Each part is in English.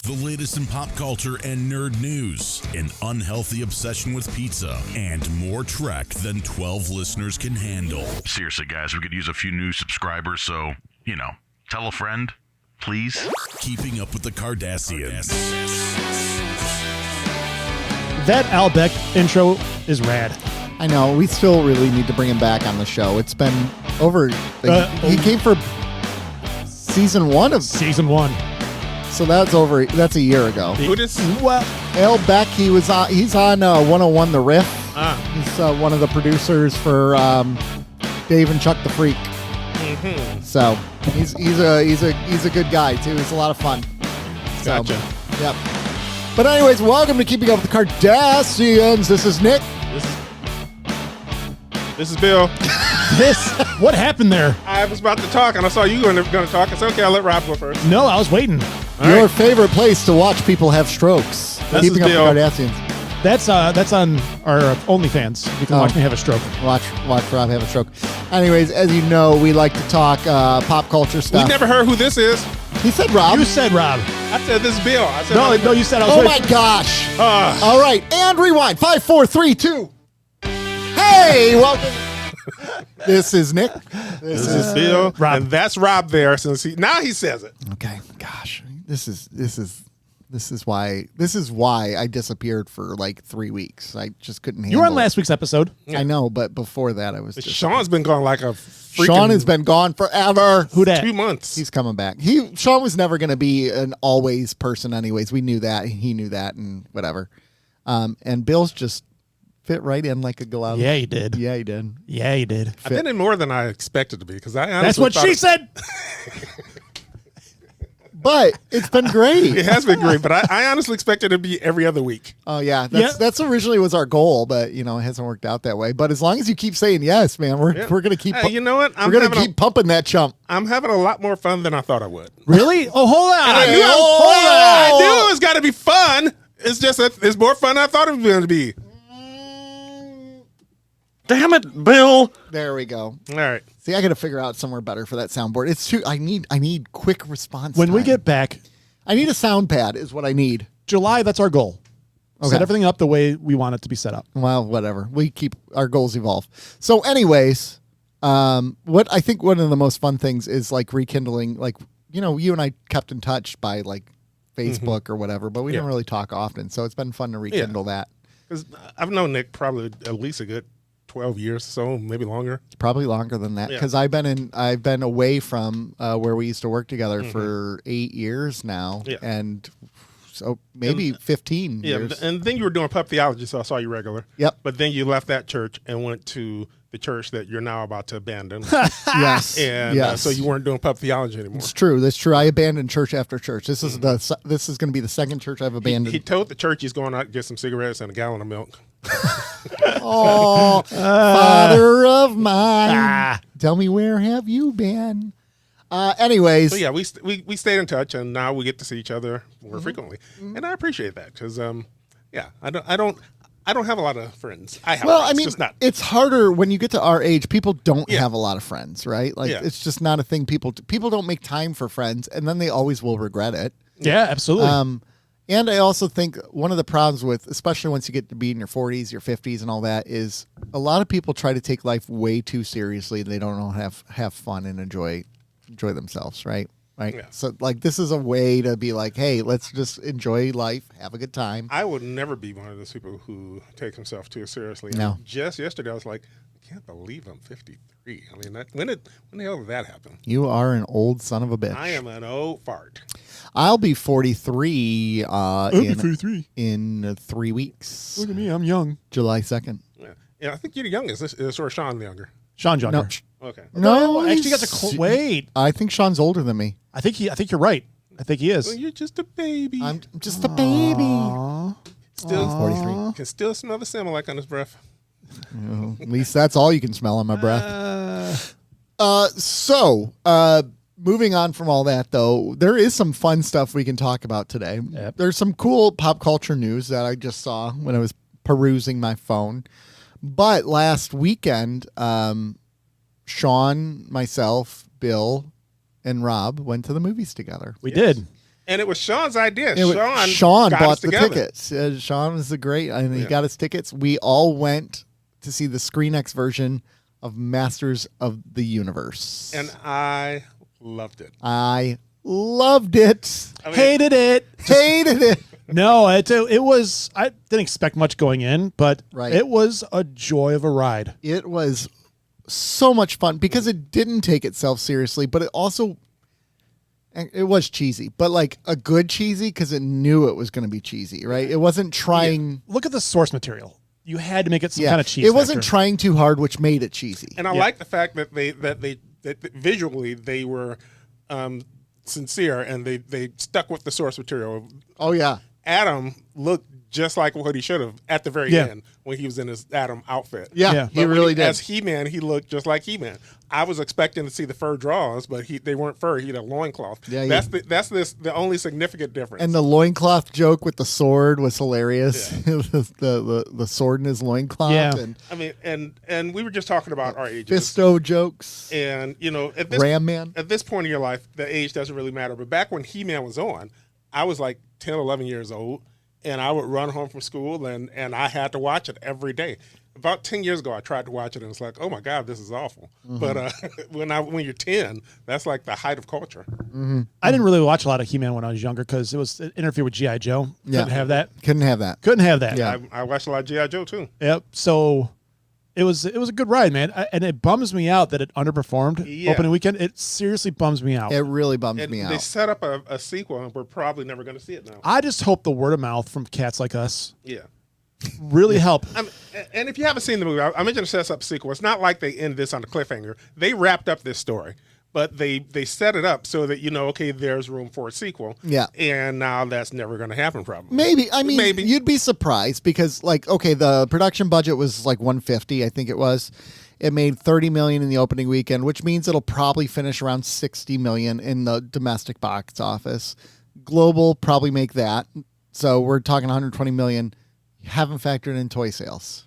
The latest in pop culture and nerd news, an unhealthy obsession with pizza, and more Trek than 12 listeners can handle. Seriously, guys, we could use a few new subscribers, so, tell a friend, please. Keeping Up with the Cardassians. That Al Beck intro is rad. I know. We still really need to bring him back on the show. It's been over. He came for season 1 of... Season 1. So that's over. That's a year ago. Who this? Well, Al Beck, he's on 101 The Riff. He's one of the producers for Dave and Chuck the Freak. Mm-hmm. So he's a good guy too. He's a lot of fun. Gotcha. Yep. But anyways, welcome to Keeping Up with the Cardassians. This is Nick. This is Bill. What happened there? I was about to talk, and I saw you going to talk. I said, okay, I'll let Rob go first. No, I was waiting. Your favorite place to watch people have strokes. Keeping Up with the Cardassians. That's on our OnlyFans. You can watch me have a stroke. Watch Rob have a stroke. Anyways, as you know, we like to talk pop culture stuff. We never heard who this is. He said Rob. You said Rob. I said this is Bill. I said No, you said I was Oh waiting. my gosh. All right, and rewind. 5, 4, 3, 2. Hey, welcome. This is Nick. This is Bill. Rob. And that's Rob there since now he says it. Okay. Gosh, this is why I disappeared for like 3 weeks. I just couldn't handle You were on it. last week's episode. I know, but before that I was just... Sean's been gone like a freaking... Sean has been gone forever. Who dat? 2 months. He's coming back. Sean was never going to be an always person anyways. We knew that. He knew that and whatever. And Bill's just fit right in like a glove. Yeah, he did. Yeah, he did. Yeah, he did. I've been in more than I expected to be because I honestly That's what she said. But it's been great. It has been great, but I honestly expected it to be every other week. Oh yeah, that's originally was our goal, but it hasn't worked out that way. But as long as you keep saying yes, man, we're gonna keep. Hey, you know what? We're gonna keep pumping that chump. I'm having a lot more fun than I thought I would. Really? Oh, hold on. I knew it was got to be fun. It's just that it's more fun than I thought it was going to be. Damn it, Bill. There we go. All right. See, I got to figure out somewhere better for that soundboard. It's too. I need quick response. When we time. get back, I need a sound pad. Is what I need. July, that's our goal. Okay. Set everything up the way we want it to be set up. Well, whatever. We keep our goals evolve. So, anyways, what I think one of the most fun things is like rekindling. Like you and I kept in touch by like Facebook or whatever, but we didn't really talk often. So it's been fun to rekindle that. Because I've known Nick probably at least a good 12 years or so, maybe longer. Probably longer than that because I've been away from where we used to work together for 8 years now, and so maybe 15 years. And then you were doing pup theology, so I saw you regular. Yep. But then you left that church and went to the church that you're now about to abandon. Yes, And so you weren't doing pup theology anymore. It's true. That's true. I abandoned church after church. This is this is going to be the second church I've abandoned. He told the church he's going out to get some cigarettes and a gallon of milk. Oh, Father of mine, tell me where have you been? Anyways, So yeah, we stayed in touch, and now we get to see each other more frequently, and I appreciate that because I don't have a lot of friends. I have. well, friends, I mean, just not. it's harder when you get to our age. People don't have a lot of friends, right? Like it's just not a thing. People don't make time for friends, and then they always will regret it. Yeah, absolutely. And I also think one of the problems with, especially once you get to be in your 40s, your 50s, and all that, is a lot of people try to take life way too seriously. They don't know how to have fun and enjoy themselves, right? Right. Yeah. So like this is a way to be like, hey, let's just enjoy life, have a good time. I would never be one of those people who take himself too seriously. No. And just yesterday, I was like, I can't believe I'm 53. I mean, when the hell did that happen? You are an old son of a bitch. I am an old fart. I'll be 43 43. in 3 weeks. Look at me. I'm young. July 2nd. Yeah, I think you're the youngest. Or Sean the younger. Sean Younger. No, Okay. no, actually, got he's- to wait. I think Sean's older than me. I think you're right. I think he Well, is. you're just a baby. I'm just a baby. still 43. Can still smell the Similac on his breath. At least that's all you can smell on my breath. Moving on from all that, though, there is some fun stuff we can talk about today. Yep. There's some cool pop culture news that I just saw when I was perusing my phone. But last weekend, Sean, myself, Bill, and Rob went to the movies together. We did. And it was Sean's idea. Sean got bought us the together. tickets. Sean was and he got us tickets. We all went to see the ScreenX version of Masters of the Universe. And I loved it. I loved it. Hated it. Hated it. No, it was. I didn't expect much going in, but Right. it was a joy of a ride. It was so much fun because it didn't take itself seriously, but it also it was cheesy, but like a good cheesy because it knew it was going to be cheesy, right? It wasn't trying. Look at the source material. You had to make it some Yeah, kind of cheese. it wasn't factor. trying too hard, which made it cheesy. And I like the fact that that visually they were sincere and they stuck with the source material. Oh yeah, Adam looked just like what he should have at the very Yeah. end when he was in his Adam outfit. yeah, Yeah. he But when really did. As He-Man, he looked just like He-Man. I was expecting to see the fur draws, but they weren't fur. He had a loincloth. Yeah, that's the only significant difference. And the loincloth joke with the sword was hilarious. the sword in his loincloth. Yeah. And I mean, and we were just talking about our ages. Fisto jokes. And at Ram Man. at this point in your life, the age doesn't really matter. But back when He-Man was on, I was like 10, 11 years old, and I would run home from school, and I had to watch it every day. About 10 years ago, I tried to watch it, and it's like, oh my God, this is awful. Mm-hmm. But when you're 10, that's like the height of culture. I didn't really watch a lot of He-Man when I was younger because it interfered with G.I. Joe. Yeah. Couldn't have that. Couldn't have that. Couldn't have that. Yeah. I watched a lot of G.I. Joe too. Yep. So it was a good ride, man. And it bums me out that it underperformed Yeah. opening weekend. It seriously bums me out. It really bums And me they out. set up a sequel, and we're probably never going to see it now. I just hope the word of mouth from cats like us Yeah. really help. And if you haven't seen the movie, I mentioned to set up a sequel. It's not like they end this on a cliffhanger. They wrapped up this story, but they set it up so that okay, there's room for a sequel. Yeah. And now that's never going to happen, probably. Maybe. I mean, Maybe. you'd be surprised because, like, okay, the production budget was like 150, I think it was. It made 30 million in the opening weekend, which means it'll probably finish around 60 million in the domestic box office. Global probably make that. So we're talking 120 million. You haven't factored in toy sales.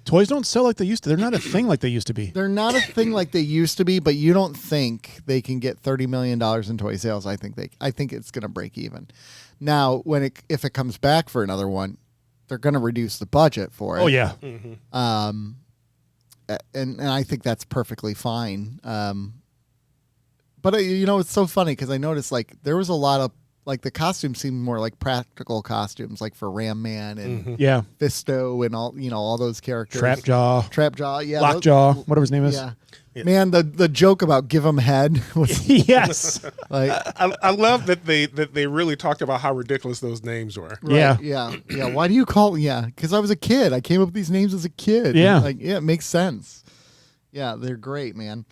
Toys don't sell like they used to. They're not a thing like they used to be. They're not a thing like they used to be, but you don't think they can get $30 million in toy sales. I think it's going to break even. Now, if it comes back for another one, they're going to reduce the budget for it. Oh yeah. And I think that's perfectly fine. But it's so funny because I noticed like there was a lot of like the costumes seemed more like practical costumes, like for Ram Man and Yeah. Fisto and all those characters. Trapjaw. yeah, Lockjaw. Whatever his name is. Yeah. Man, the joke about give him head was Yes. like, I love that they really talked about how ridiculous those names were. Yeah. yeah. Why do you call? Yeah, because I was a kid. I came up with these names as a kid. Yeah. It makes sense. Yeah, they're great, man.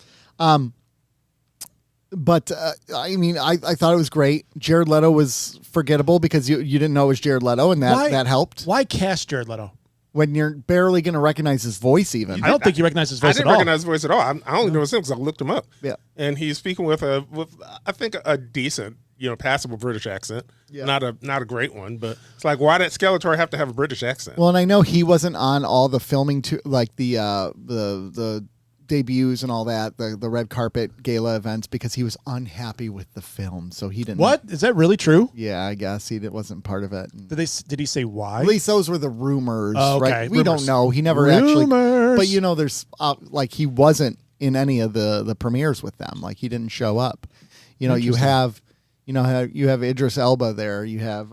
But I mean, I thought it was great. Jared Leto was forgettable because you didn't know it was Jared Leto, and that helped. Why cast Jared Leto? When you're barely going to recognize his voice, even. I don't think you recognize his I voice at didn't all. recognize his voice at all. I only know his name because I looked him up. Yeah. And he's speaking with I think a decent, passable British accent. Yeah. Not a great one, but it's like, why did Skeletor have to have a British accent? Well, and I know he wasn't on all the filming like the debuts and all that, the red carpet gala events, because he was unhappy with the film, so he didn't. What? Is that really true? Yeah, I guess wasn't part of it. Did he say why? At least those were the rumors, Oh, okay. right? We Rumors. don't know. He never actually. Rumors. But there's like he wasn't in any of the premieres with them. Like he didn't show up. You have Idris Elba there. You have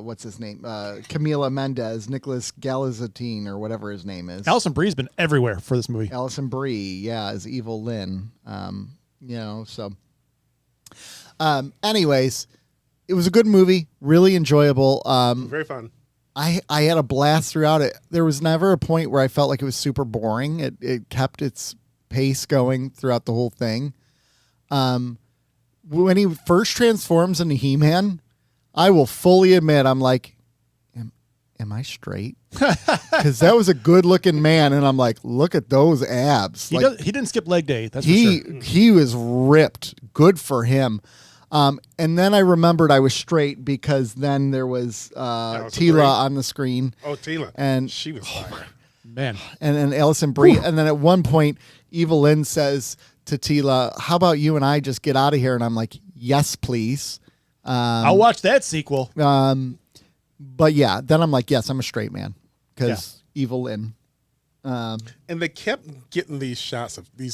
what's his name? Camila Mendez, Nicholas Galazatine, or whatever his name is. Alison Brie's been everywhere for this movie. Alison Brie, yeah, as Evil Lynn. So. Anyways, it was a good movie, really enjoyable. Very fun. I had a blast throughout it. There was never a point where I felt like it was super boring. It kept its pace going throughout the whole thing. When he first transforms into He-Man, I will fully admit I'm like, am I straight? Because that was a good-looking man, and I'm like, look at those abs. He didn't skip leg day. That's for He sure. he was ripped. Good for him. And then I remembered I was straight because then there was Tila Brie. on the screen. Oh, Tila. And she was fire. Man. and then Alison Brie. And then at one point, Evil Lynn says to Tila, how about you and I just get out of here? And I'm like, yes, please. I'll watch that sequel. But yeah, then I'm like, yes, I'm a straight man because evil Lynn. And they kept getting these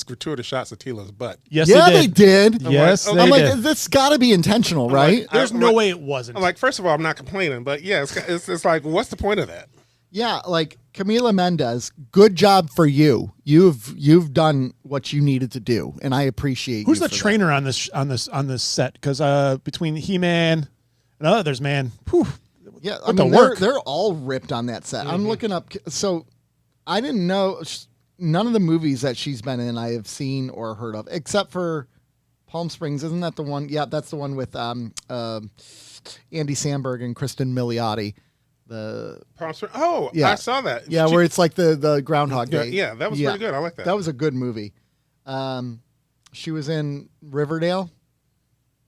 gratuitous shots of Tila's butt. Yes, Yeah, they did. Yes, I'm they like, I'm did. like, this got to be intentional, right? There's no way it wasn't. I'm like, first of all, I'm not complaining, but yeah, it's like, what's the point of that? Yeah, like Camila Mendez, good job for you. You've done what you needed to do, and I appreciate. Who's you the for that. trainer on this set? Because between He-Man and others, man, whew, Yeah, I What the mean, work? they're all ripped on that set. I'm looking up. So I didn't know none of the movies that she's been in I have seen or heard of, except for Palm Springs. Isn't that the one? Yeah, that's the one with Andy Samberg and Kristen Milioti. I saw that. Yeah, where it's like the Groundhog Day. Yeah, that was pretty good. I like that. That was a good movie. She was in Riverdale.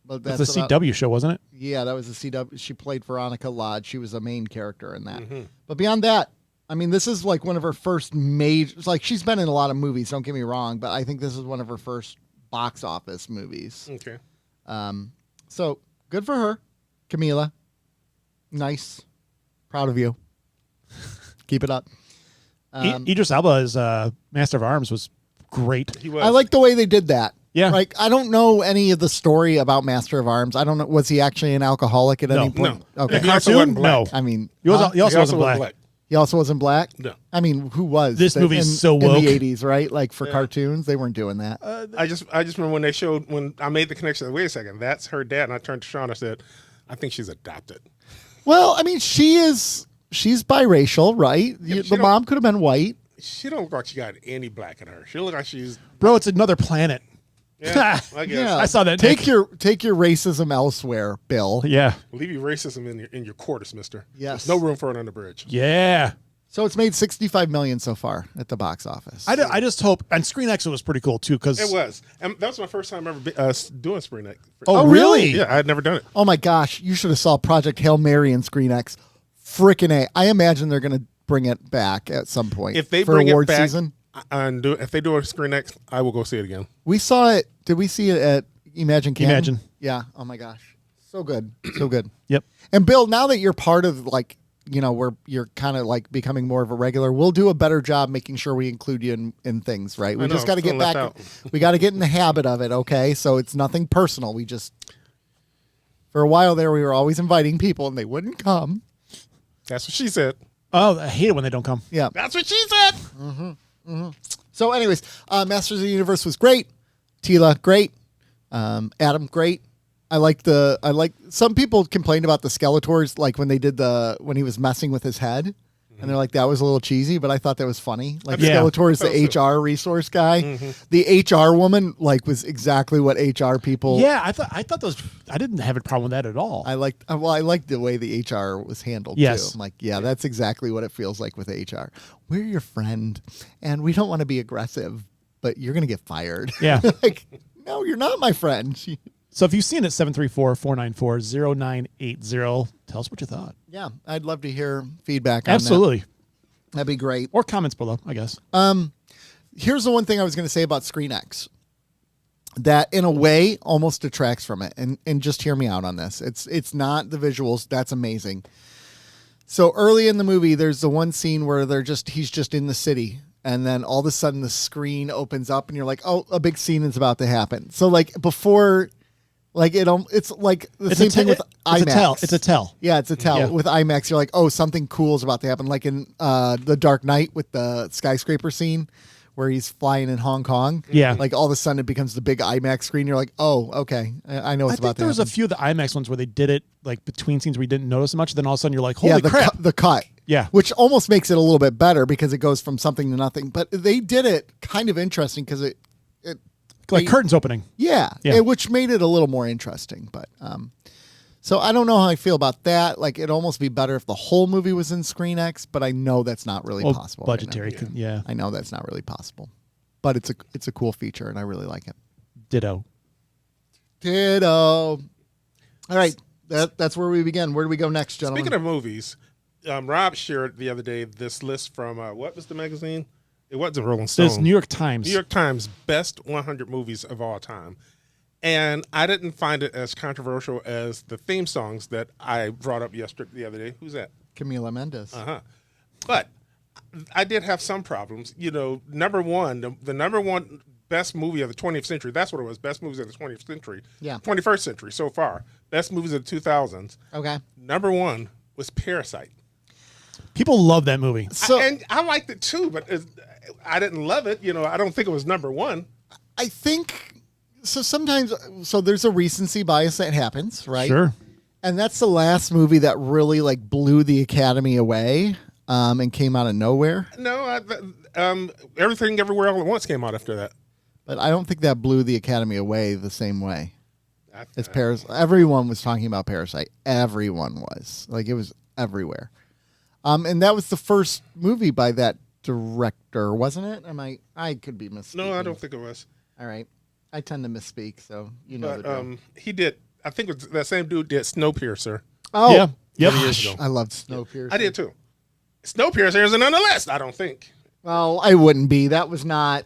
But that's the CW show, wasn't it? Yeah, that was the CW. She played Veronica Lodge. She was a main character in that. But beyond that, I mean, this is like one of her first major. Like she's been in a lot of movies. Don't get me wrong, but I think this is one of her first box office movies. Okay. So good for her, Camila. Nice, proud of you. Keep it up. Idris Elba's Master of Arms was great. He was. I like the way they did that. Yeah. Like, I don't know any of the story about Master of Arms. I don't know. Was he actually an alcoholic at any point? No. Okay. He also wasn't black. No. I mean, He huh? also wasn't black. He also wasn't black? No. I mean, who was? This movie's in, so woke. in the 80s, right? Like for cartoons, they weren't doing that. I just remember when I made the connection. Wait a second, that's her dad. And I turned to Sean and I said, I think she's adopted. Well, I mean, she's biracial, right? Yeah, The mom could have been white. She don't look like she got any black in her. She look like she's Bro, it's another planet. yeah. I guess. Yeah. I saw that. Take Nick. your racism elsewhere, Bill. Yeah. Leave your racism in your quarters, mister. Yes. There's no room for it on the bridge. Yeah. So it's made $65 million so far at the box office. I just hope, and Screen Exit was pretty cool too, because It was. And that was my first time ever doing Spring Night. Oh, really? Yeah, I had never done it. Oh my gosh, you should have saw Project Hail Mary in Screen X. Frickin' A. I imagine they're going to bring it back at some point. If they for bring award it back season. and if they do a Screen X, I will go see it again. We saw it. Did we see it at Imagine Canton? Imagine. Yeah. Oh my gosh. So good. So good. Yep. And Bill, now that you're part of like, you know, where you're kind of like becoming more of a regular, we'll do a better job making sure we include you in things, right? We I know, just got to I'm get feeling back. left We got to get in the habit of it. Okay. So it's nothing personal. We just, for a while there, we were always inviting people and they wouldn't come. That's what she said. Oh, I hate it when they don't come. Yeah. That's what she said. So, anyways, Masters of the Universe was great. Tila, great. Adam, great. I like some people complained about the Skeletors, like when they did when he was messing with his head, and they're like, that was a little cheesy, but I thought that was funny. Like Yeah. Skeletor is the HR resource guy. The HR woman like was exactly what HR people. Yeah, I thought those. I didn't have a problem with that at all. I liked the way the HR was handled Yes. too. I'm like, yeah, that's exactly what it feels like with HR. We're your friend, and we don't want to be aggressive, but you're gonna get fired. Yeah. Like, no, you're not my friend. So if you've seen it, 734-494-0980. Tell us what you thought. Yeah, I'd love to hear feedback on Absolutely. that. That'd be great. Or comments below, I guess. Here's the one thing I was going to say about Screen X that in a way almost detracts from it. And just hear me out on this. It's not the visuals. That's amazing. So early in the movie, there's the one scene where he's just in the city. And then all of a sudden the screen opens up and you're like, oh, a big scene is about to happen. So like before, like it's like the same thing with IMAX. It's a tell. Yeah, it's a tell. Yeah. With IMAX, you're like, oh, something cool is about to happen. Like in The Dark Knight with the skyscraper scene where he's flying in Hong Kong. Yeah. Like all of a sudden it becomes the big IMAX screen. You're like, oh, okay. I know I it's think about to there was a happen. few of the IMAX ones where they did it like between scenes where you didn't notice much. Then all of a sudden you're like, holy Yeah, crap. the cut. Yeah. Which almost makes it a little bit better because it goes from something to nothing. But they did it kind of interesting because it like curtains opening. Yeah, Yeah. which made it a little more interesting. But so I don't know how I feel about that. Like it'd almost be better if the whole movie was in Screen X, but I know that's not really Well, possible. right now. budgetary. Yeah. I know that's not really possible, but it's a cool feature and I really like it. Ditto. Ditto. All right, that's where we begin. Where do we go next, gentlemen? Speaking of movies, Rob shared the other day this list from what was the magazine? It wasn't Rolling Stone. There's New York Times. New York Times best 100 movies of all time. And I didn't find it as controversial as the theme songs that I brought up the other day. Who's that? Camila Mendes. But I did have some problems. You know, number one, the number one best movie of the 20th century, that's what it was, best movies of the 20th century. Yeah. 21st century so far. Best movies of the 2000s. Okay. Number one was Parasite. People love that movie. And I liked it too, but I didn't love it. You know, I don't think it was number one. I think so. Sometimes, so there's a recency bias that happens, right? Sure. And that's the last movie that really like blew the Academy away, and came out of nowhere. No, Everything Everywhere All at Once came out after that. But I don't think that blew the Academy away the same way as Parasite. Everyone was talking about Parasite. Everyone was. Like, it was everywhere. And that was the first movie by that director, wasn't it? I could be misspeaking. No, I don't think it was. All right. I tend to misspeak, so you know the But drill. he did. I think it was that same dude did Snowpiercer. Oh, Yeah. Yep. gosh, I loved Snowpiercer. I did too. Snowpiercer isn't on the list, I don't think. Well, I wouldn't be. That was not.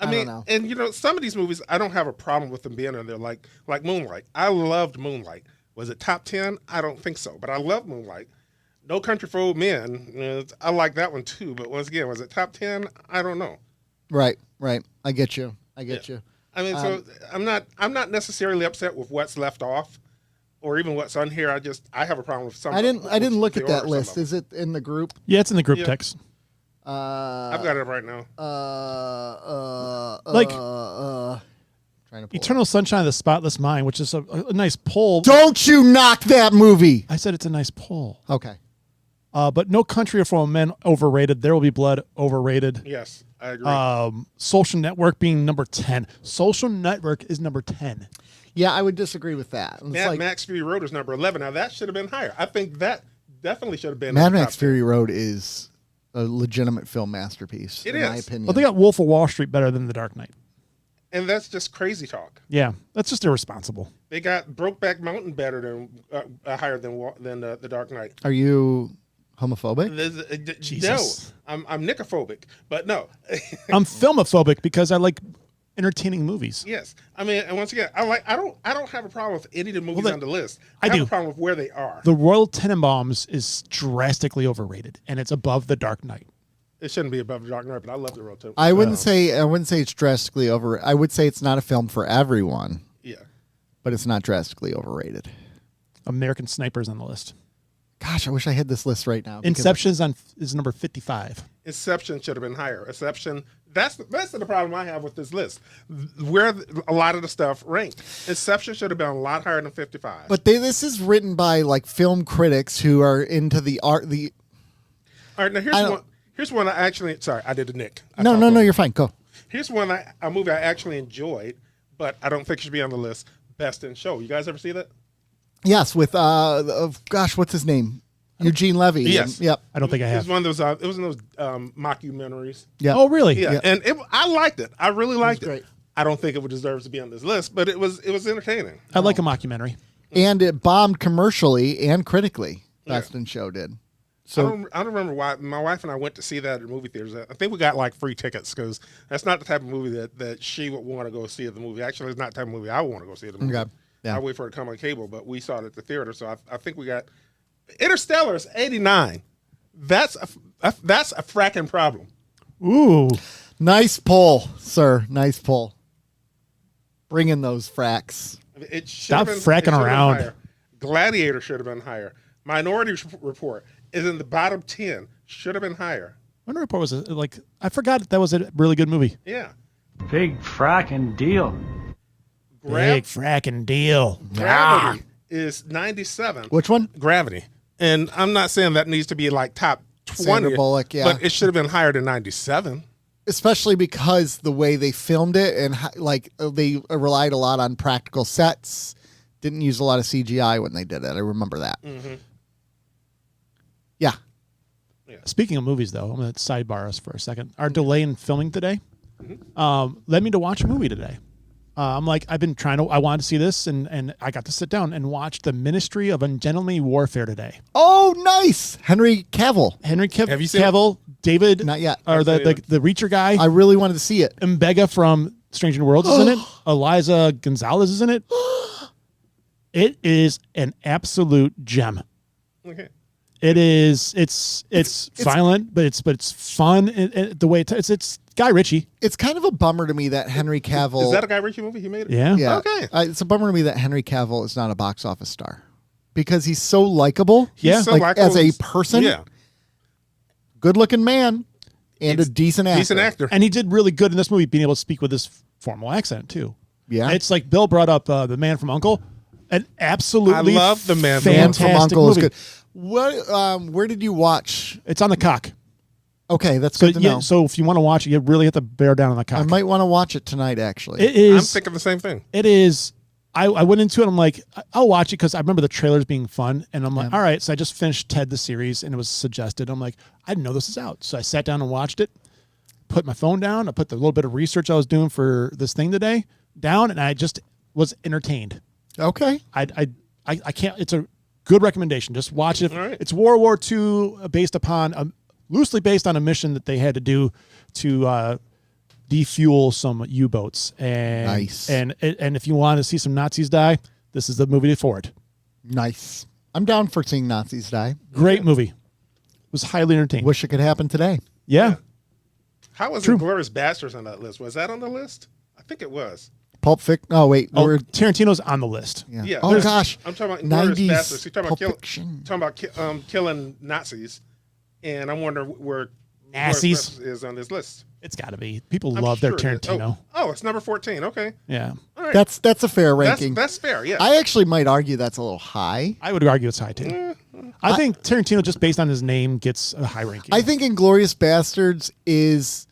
I mean, don't know. and you know, some of these movies, I don't have a problem with them being in there, like Moonlight. I loved Moonlight. Was it top 10? I don't think so, but I love Moonlight. No Country for Old Men, I like that one too, but once again, was it top 10? I don't know. Right. I get you. You. I mean, so I'm not necessarily upset with what's left off, or even what's on here. I have a problem with some. I didn't look the at that order of list. some of Is it in the group? Yeah, it's in the group Yeah. text. them. I've got it right now. Like- Trying to pull Eternal Sunshine of the Spotless Mind, which is a nice poll. Don't you knock that movie. I said it's a nice poll. Okay. But No Country for Old Men, overrated. There Will Be Blood, overrated. Yes, I agree. Social Network being number 10. Social Network is number 10. Yeah, I would disagree with that. It's Mad like Max Fury Road is number 11. Now that should have been higher. I think that definitely should have been. Mad in the Max top 10. Fury Road is a legitimate film masterpiece. It in my is. opinion. Well, they got Wolf of Wall Street better than The Dark Knight. And that's just crazy talk. Yeah, that's just irresponsible. They got Brokeback Mountain better than higher than the Dark Knight. Are you homophobic? Jesus. No, I'm nicophobic, but no. I'm filmophobic because I like entertaining movies. Yes, I mean, and once again, I don't have a problem with any of the movies Well, on the list. I have do. a problem with where they are. The Royal Tenenbaums is drastically overrated, and it's above The Dark Knight. It shouldn't be above the Dark Knight, but I love the Road to. I wouldn't say it's drastically over. I would say it's not a film for everyone, Yeah, but it's not drastically overrated. American Sniper's on the list. Gosh, I wish I had this list right now. because- Inception is number 55. Inception should have been higher. Inception. That's the problem I have with this list. Where a lot of the stuff ranked. Inception should have been a lot higher than 55. But this is written by like film critics who are into the art. all right, now I don't- here's one I actually. Sorry, I did the Nick. No, you're fine. Go. Here's one a movie I actually enjoyed, but I don't think it should be on the list. Best in Show. You guys ever see that? Yes, with gosh, what's his name? Eugene Levy. Yes. Yep. I don't think I It was have. one of those. It was one of those mockumentaries. Yeah. Oh, really? Yeah, and I liked it. I really liked it. great. I don't think it would deserve to be on this list, but it was entertaining. I like a mockumentary. And it bombed commercially and critically. Best in Show did. So I don't remember why. My wife and I went to see that at movie theaters. I think we got like free tickets because that's not the type of movie that she would want to go see at the movie. Actually, it's not the type of movie I would want to go see at the movie. Okay. Yeah. I wait for it to come on cable, but we saw it at the theater, so I think we got Interstellar is 89. That's a fracking problem. Ooh. nice pull, sir. Nice pull. Bring in those fracks. It should Stop have been, fracking it should have been around. higher. Gladiator should have been higher. Minority Report is in the bottom 10. Should have been higher. Wonder Report was I forgot that was a really good movie. Yeah. Big fracking deal. Big fracking deal. Gravity is 97. Which one? Gravity. And I'm not saying that needs to be like top 20. Sandra Bullock, yeah. But it should have been higher than 97. Especially because the way they filmed it and they relied a lot on practical sets. Didn't use a lot of CGI when they did it. I remember that. Mm-hmm. Yeah. Speaking of movies, though, I'm going to sidebar us for a second. Our delay in filming today Mm-hmm. led me to watch a movie today. I wanted to see this, and I got to sit down and watch The Ministry of Ungentlemanly Warfare today. Oh, nice. Henry Cavill. Henry Have you seen it? Cavill, David, Not yet. or I've seen it. the Reacher guy, I really wanted to see it. Mbega from Stranger Worlds is in it. Eliza Gonzalez is in it. It is an absolute gem. Okay. It is. It's violent, but it's fun. The way it's Guy Ritchie. It's kind of a bummer to me that Henry Cavill. Is that a Guy Ritchie movie? He made it. Yeah. Yeah. Okay. It's a bummer to me that Henry Cavill is not a box office star because he's so likable. Yeah. So like likable. as a person. Yeah. Good looking man and He's a decent actor. Decent actor. And he did really good in this movie, being able to speak with this formal accent too. Yeah. It's like Bill brought up the Man from U.N.C.L.E. An absolutely I love The Man from Man from fantastic U.N.C.L.E. is movie. good. What? Where did you watch? It's on the cock. Okay, that's So good to know. so if you want to watch it, you really have to bear down on the cock. I might want to watch it tonight. Actually, It I'm is. thinking the same thing. It is. I went into it. I'm like, I'll watch it because I remember the trailers being fun, and I'm like, all right. So I just finished Ted the series, and it was suggested. I'm like, I didn't know this is out, so I sat down and watched it. Put my phone down. I put the little bit of research I was doing for this thing today down, and I just was entertained. okay. I can't. It's a good recommendation. Just watch it. All right. It's World War II based upon loosely based on a mission that they had to do to defuel some U-boats. And Nice. And if you want to see some Nazis die, this is the movie for it. Nice. I'm down for seeing Nazis die. Great movie. Was highly entertaining. Wish it could happen today. Yeah. How was True. Inglourious Bastards on that list? Was that on the list? I think it was. Pulp Fiction. Oh wait, Oh, we're Tarantino's on the list. yeah. Yeah. Oh gosh, I'm talking about Inglourious 90s Bastards. You're talking Pulp Fiction. about killing Nazis, and I'm wondering where Nazis. Inglourious Basterds is on this list. It's got to be. People I'm love sure their it is. Tarantino. Oh, it's number 14. Okay. Yeah. All right. That's a fair ranking. That's fair. Yeah. I actually might argue that's a little high. I would argue it's high too. I think Tarantino, just based on his name, gets a high ranking. I think Inglourious Bastards is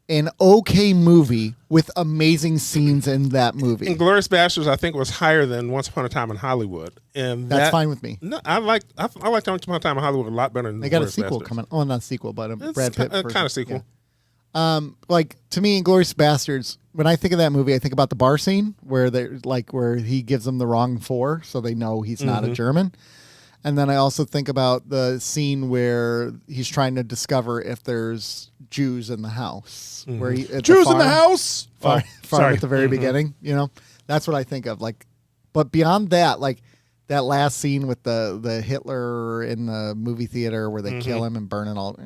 an okay movie with amazing scenes in that movie. Inglourious Bastards, I think, was higher than Once Upon a Time in Hollywood, and That's fine with me. No, I like Once Upon a Time in Hollywood a lot better than They got a Inglourious sequel Bastards. coming. Oh, not a sequel, but a It's Brad Pitt kind of sequel. Yeah. Like to me, Inglourious Bastards. When I think of that movie, I think about the bar scene where where he gives them the wrong 4, so they know he's not a German. And then I also think about the scene where he's trying to discover if there's Jews in the house. Where he at Jews in the farm- house. farm sorry. at the very beginning. You know, that's what I think of. Like, but beyond that, like that last scene with the Hitler in the movie theater where they kill him and burn it all.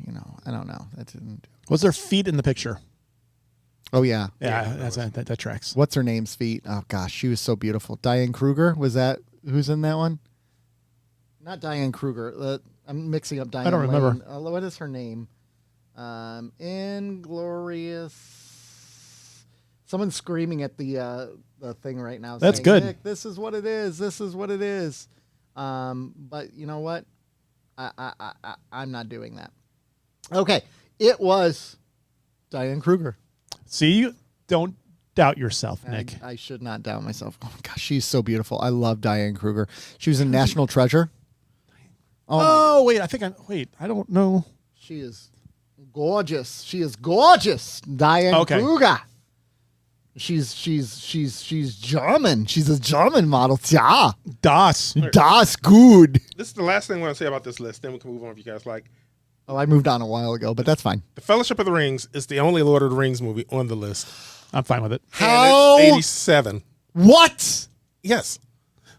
You know, I don't know. That didn't. Was there feet in the picture? Oh yeah. Yeah, that tracks. What's her name's feet? Oh gosh, she was so beautiful. Diane Kruger, was that who's in that one? Not Diane Kruger. I'm mixing up Diane. I don't remember. Lane. What is her name? Inglorious. Someone's screaming at the thing right now. That's saying, good. Nick, this is what it is. This is what it is. But you know what? I'm not doing that. Okay, it was Diane Kruger. See, you don't doubt yourself, Nick. I should not doubt myself. Oh my gosh, she's so beautiful. I love Diane Kruger. She was in National Treasure. Oh, wait, I don't know. She is gorgeous. She is gorgeous. Diane Okay. Kruger. She's German. She's a German model. Yeah. Das. Das good. This is the last thing I want to say about this list. Then we can move on if you guys like. Oh, I moved on a while ago, but that's fine. The Fellowship of the Rings is the only Lord of the Rings movie on the list. I'm fine with it. How? And it's 87. What? Yes.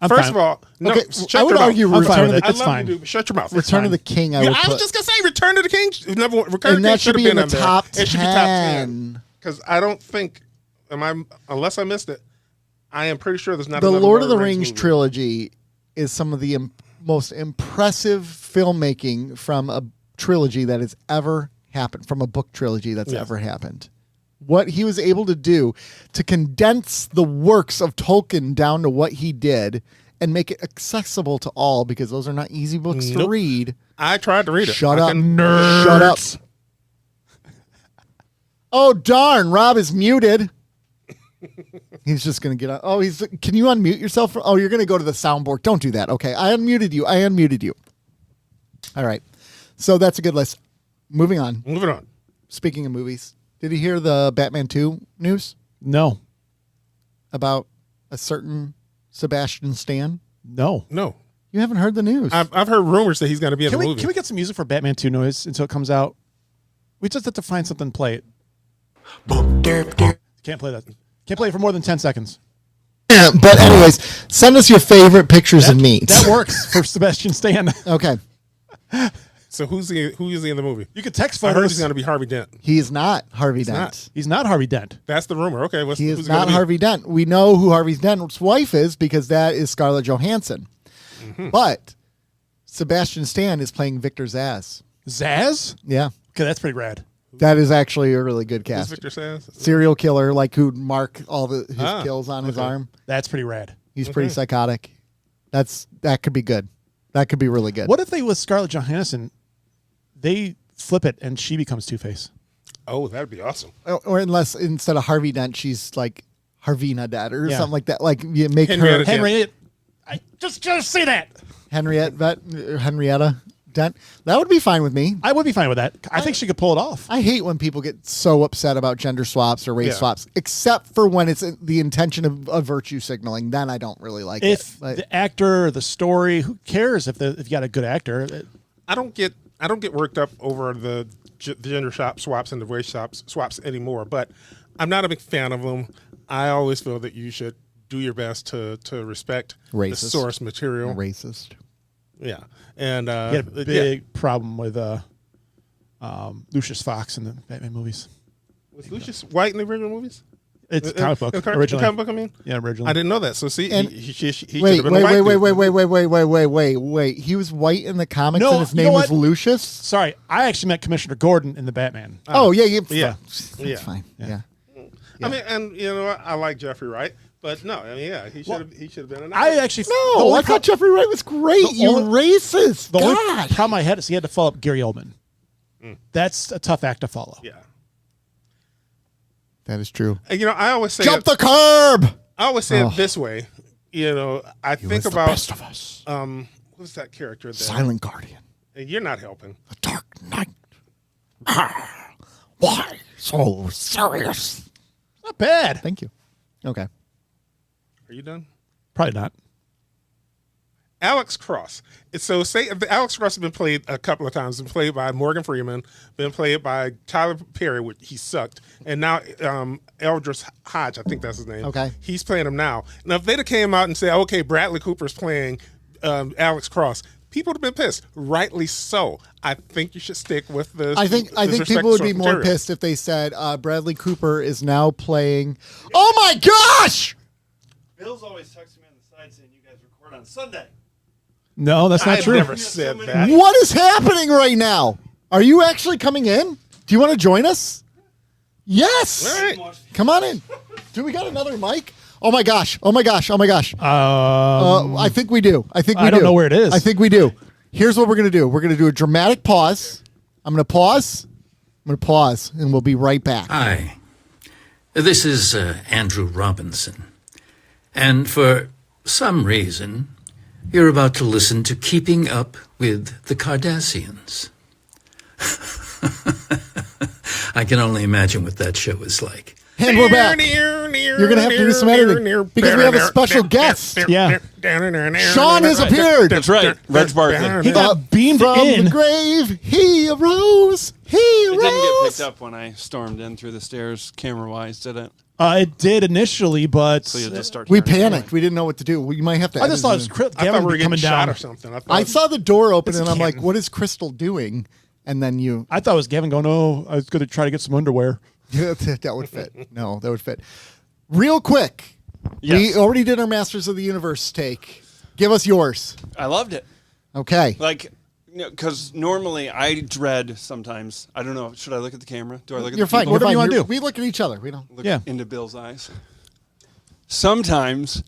I'm First fine. of all, no, Okay, shut I would your mouth. argue I'm fine Return with of it. the I It's love fine. you, dude. Shut your mouth. Return of the King. I Yeah, would I put. was just gonna say Return of the King. Number one, Return of And the King that should be in have the been top there. It should be top 10 because I don't think, unless I missed it, I am pretty sure there's not The another Lord of the Rings movie. trilogy is some of the most impressive filmmaking from a trilogy that has ever happened, from a book trilogy that's ever happened. What he was able to do to condense the works of Tolkien down to what he did and make it accessible to all, because those are not easy books to Nope. read. I tried to read it. Shut I up, couldn't- nerd. Shut up. Oh, darn. Rob is muted. He's just going to get on. Oh, can you unmute yourself? Oh, you're going to go to the soundboard. Don't do that. Okay. I unmuted you. All right. So that's a good list. Moving on. Moving on. Speaking of movies, did you hear the Batman 2 news No. about a certain Sebastian Stan? No. No, You haven't heard the news. I've heard rumors that he's going to be in Can the we movie. get some music for Batman 2 noise until it comes out? We just have to find something to play it. Can't play that. Can't play it for more than 10 seconds. But anyways, send us your favorite pictures of meat. That works for Sebastian Stan. Okay. So who is he in the movie? You could text I heard photos. he's going to be Harvey Dent. He's not Harvey Dent. not. He's not Harvey Dent. That's the rumor. Okay, He who's is it gonna not be? Harvey Dent. We know who Harvey Dent's wife is because that is Scarlett Johansson. But Sebastian Stan is playing Victor Zsasz. Zaz? Yeah. Okay, that's pretty rad. That is actually a really good Who's cast. Victor says? Serial killer, like who'd mark all his Ah, kills on his okay. arm. That's pretty rad. He's pretty psychotic. That could be good. That could be really good. What if they, with Scarlett Johansson, they flip it and she becomes Two-Face? Oh, that'd be awesome. Or unless instead of Harvey Dent, she's like Harvina Dent or Yeah. something like that. Like you make Henrietta her Dent. Henry, I just say that. Henrietta Dent. That would be fine with me. I would be fine with that. I think she could pull it off. I hate when people get so upset about gender swaps or race Yeah. swaps, except for when it's the intention of virtue signaling. Then I don't really like If it. But the actor, the story, who cares if you got a good actor? I don't get worked up over the gender swaps and the race swaps anymore. But I'm not a big fan of them. I always feel that you should do your best to respect the Racist. source material. racist. Yeah, and He had a big problem with Lucius Fox in the Batman movies. Was Lucius White in the original movies? It's a comic book The originally. comic book, I mean. Yeah, originally. I didn't know that. So see, And- he should Wait, have been a white dude. wait. He was white in the comics No, and his you know name was what? Lucius? Sorry, I actually meant Commissioner Gordon in the Batman. Oh, yeah. Yeah. That's Yeah. fine. Yeah. I mean, and you know what? I like Jeffrey Wright, but no, I mean, yeah, he should have been an I actor. actually the No, only I thought Jeffrey Wright was great. The You only- racist. The only God. problem I had is he had to follow up Gary Oldman. That's a tough act to follow. Yeah. That is true. And, you know, I always say Jump the curb. I always say Oh. it this way. You know, I He think was the about best of us. who's that character? That, Silent Guardian. And you're not helping. The Dark Knight. Why so serious? Not bad. Thank you. Okay. Are you done? Probably not. Alex Cross. So say Alex Cross has been played a couple of times. Been played by Morgan Freeman. Been played by Tyler Perry, which he sucked, and now Eldridge Hodge. I think that's his name. Okay. He's playing him now. Now, if they'd have came out and said, "Okay, Bradley Cooper's playing Alex Cross," people would have been pissed. Rightly so. I think you should stick with this. I think respect people would source be more material. pissed if they said Bradley Cooper is now playing. Oh my gosh! Bill's always texting me on the side saying you guys record on Sunday. No, that's not I've true. never said that. What is happening right now? Are you actually coming in? Do you want to join us? Yes. All right. Come on in. Do we got another mic? Oh my gosh! Oh my gosh! Oh my gosh! I think we do. I think we do. I don't know where it is. I think we do. Here's what we're gonna do. We're gonna do a dramatic pause. I'm gonna pause, and we'll be right back. Hi, this is Andrew Robinson. And for some reason, you're about to listen to Keeping Up with the Kardashians. I can only imagine what that show is like. And we're back. You're gonna have to do some editing because we have a special guest. Yeah. Sean has appeared. That's right. Reg Barkley. He got beamed From in. the grave, he arose. He It didn't get arose. picked up when I stormed in through the stairs, camera-wise, did it? It did initially, but So you just start. We hearing it. panicked. We didn't know what to do. We might have to. I just edit thought it was in. Chris, I thought Gavin we were coming getting shot down. or something. I saw the door open It's and I'm like, Canton. "What is Crystal doing?" And then you, I thought it was Gavin going, "Oh, I was going to try to get some underwear." that would fit. No, that would fit. Real quick, Yes. we already did our Masters of the Universe take. Give us yours. I loved it. Okay. Like, because normally I dread sometimes. I don't know. Should I look at the camera? Do I look at You're the fine. people? Whatever You're you fine. wanna do. We look at each other. We don't. Look Yeah. into Bill's eyes. Sometimes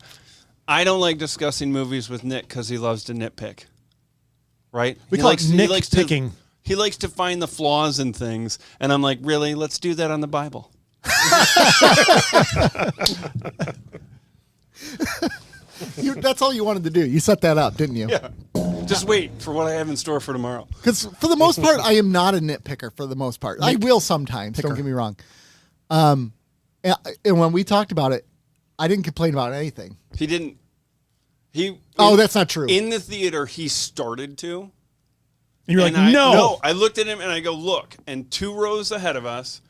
I don't like discussing movies with Nick because he loves to nitpick. Right? We He call likes- it he Nick likes to- picking. He likes to find the flaws in things, and I'm like, really? Let's do that on the Bible. That's all you wanted to do. You set that up, didn't you? Yeah. Just wait for what I have in store for tomorrow. Because for the most part, I am not a nitpicker. For the most part, I will sometimes. Don't get me wrong. And when we talked about it, I didn't complain about anything. He didn't. He. Oh, that's not true. In the theater, he started to. And you're like, And "No." I looked at him and I go, look, and 2 rows ahead of us,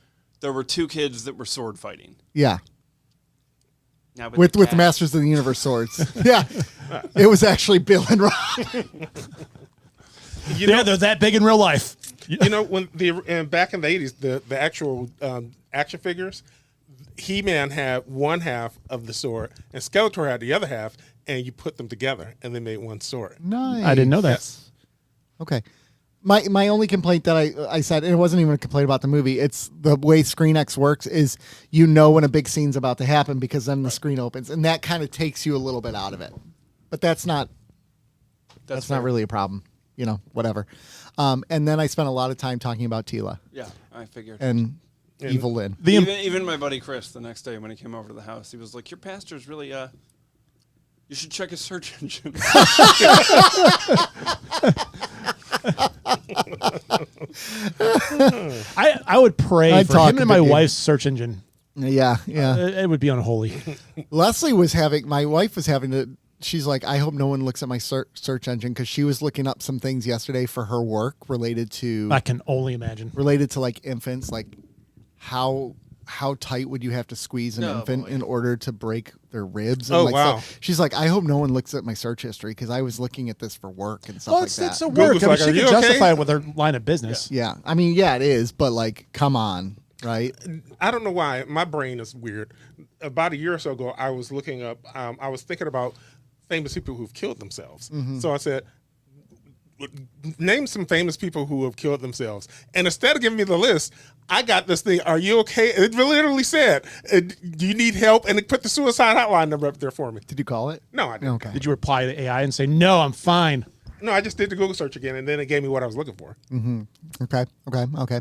there were two kids that were sword fighting. Yeah. Now With the cat- Masters of the Universe swords. Yeah. It was actually Bill and Rob. They're that big in real life. You know, when back in the 80s, the actual action figures, He-Man had one half of the sword and Skeletor had the other half, and you put them together and they made one sword. Nice. I didn't know that. Yes. Okay. My only complaint that I said, and it wasn't even a complaint about the movie, it's the way ScreenX works is you know when a big scene's about to happen because then the screen opens, and that kind of takes you a little bit out of it. But that's not really a problem. You know, whatever. And then I spent a lot of time talking about Tila Yeah, I figured. and Evil Lynn. Even my buddy Chris, the next day when he came over to the house, he was like, "Your pastor's really you should check his search engine." I would pray I'd for talk him and a my bit, dude. wife's search engine. Yeah. It would be unholy. Leslie was having, my wife was having to, she's like, I hope no one looks at my search engine because she was looking up some things yesterday for her work related to I can only imagine. like infants, like how tight would you have to squeeze an Oh, infant boy. in order to break their ribs? And Oh, like, wow. So she's like, I hope no one looks at my search history because I was looking at this for work and stuff Well, like it's that. a Google's work. I mean, like, she "Are can you okay?" justify it with her line of business. Yeah. I mean, yeah, it is, but like, come on, right? I don't know why my brain is weird. About a year or so ago, I was looking up. I was thinking about famous people who've killed themselves. So I said, name some famous people who have killed themselves. And instead of giving me the list, I got this thing. Are you okay? It literally said, "Do you need help?" And it put the suicide hotline number up there for me. Did you call it? No, I didn't. Okay. Did you reply to AI and say, no, I'm fine? No, I just did the Google search again, and then it gave me what I was looking for. Okay.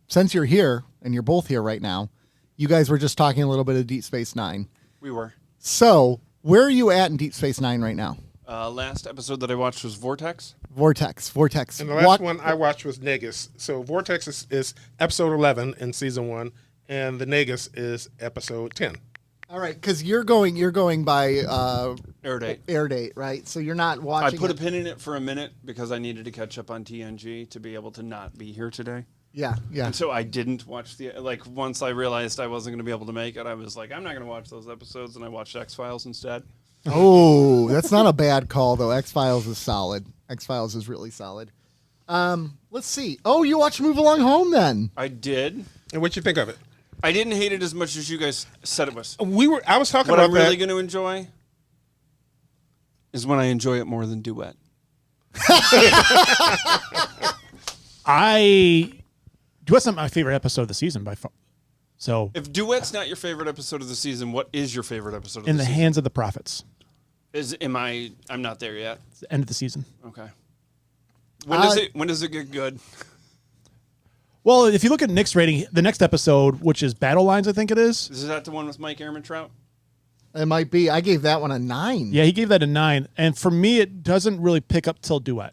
Since you're here and you're both here right now, you guys were just talking a little bit of Deep Space Nine. We were. So, where are you at in Deep Space Nine right now? Last episode that I watched was Vortex. Vortex. And the last one I watched was Negus. So Vortex is episode 11 in season 1, and the Negus is episode 10. All right, because you're going by Air date. air date, right? So you're not I watching. put a pin in it for a minute because I needed to catch up on TNG to be able to not be here today. Yeah. And so I didn't watch once I realized I wasn't going to be able to make it, I was like, I'm not going to watch those episodes, and I watched X-Files instead. Oh, that's not a bad call though. X-Files is solid. X-Files is really solid. Let's see. Oh, you watched Move Along Home then? I did. And what you think of it? I didn't hate it as much as you guys said it was. I was talking What about I'm really that. going to enjoy is when I enjoy it more than Duet. Duet's not my favorite episode of the season by far. So, If Duet's not your favorite episode of the season, what is your favorite episode of in the the season? hands of the prophets. I'm not there yet. It's the end of the season. Okay. When does it get good? Well, if you look at Nick's rating, the next episode, which is Battle Lines, I think it is. Is that the one with Mike Ehrmantraut? It might be. I gave that one a 9. Yeah, he gave that a 9. And for me, it doesn't really pick up till Duet.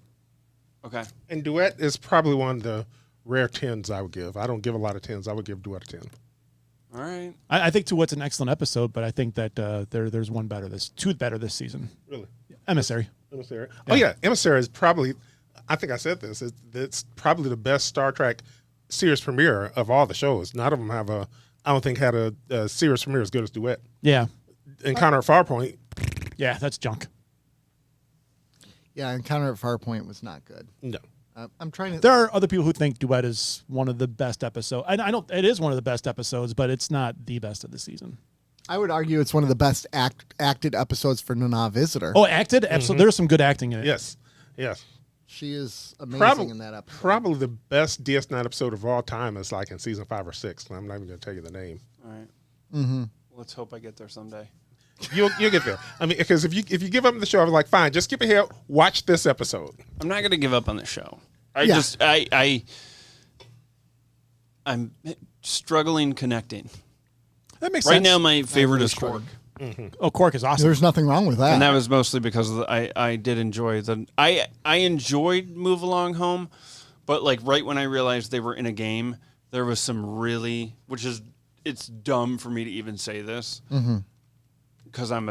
Okay. And Duet is probably one of the rare 10s I would give. I don't give a lot of 10s. I would give Duet a 10. All right. I think Duet's an excellent episode, but I think that there's two better this season. Really? Emissary. Emissary. Oh, yeah. Emissary is probably, I think I said this, it's probably the best Star Trek series premiere of all the shows. None of them have I don't think had a series premiere as good as Duet. Yeah. Encounter at Farpoint. Yeah, that's junk. Yeah, Encounter at Farpoint was not good. No. I'm trying to. There are other people who think Duet is one of the best episodes. I don't. It is one of the best episodes, but it's not the best of the season. I would argue it's one of the best acted episodes for Nana Visitor. Oh, acted? Absolutely. There's some good acting in it. Yes. Yes. She is amazing in that episode. Probably the best DS9 episode of all time is like in season 5 or 6. I'm not even going to tell you the name. All right. Mm-hmm. Let's hope I get there someday. You'll get there. I mean, because if you give up on the show, I'm like, fine, just skip ahead. Watch this episode. I'm not going to give up on the show. I'm struggling connecting. That makes Right sense. now, my favorite is Quark. Oh, Quark is awesome. There's nothing wrong with that. And that was mostly because I did enjoy I enjoyed Move Along Home, but like right when I realized they were in a game, there was some really, it's dumb for me to even say this, because I'm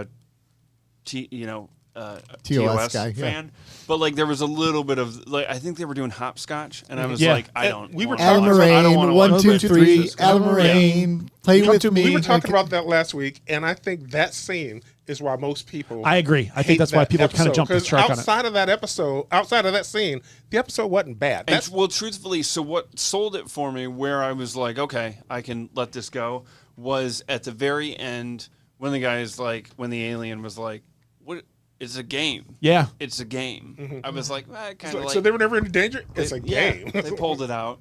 TOS guy, yeah. fan, but like there was a little bit of like I think they were doing hopscotch, and I was Yeah. like, I don't. We were wanna Adam watch it. I don't Moraine, wanna 1, watch 2, it. 3, Just Adam gonna- Moraine, play with me. We were talking Like, about that last week, and I think that scene is why most people. I agree. I hate think that's why that people kind of episode, jump the 'cause shark on it. outside of that episode, outside of that scene, the episode wasn't bad. And, That's well, truthfully, so what sold it for me, where I was like, okay, I can let this go, was at the very end when the guy is like, when the alien was like, "What? It's a game. Yeah. It's a game." I was like, kind of so they were never in danger. It's a yeah, game. they pulled it out.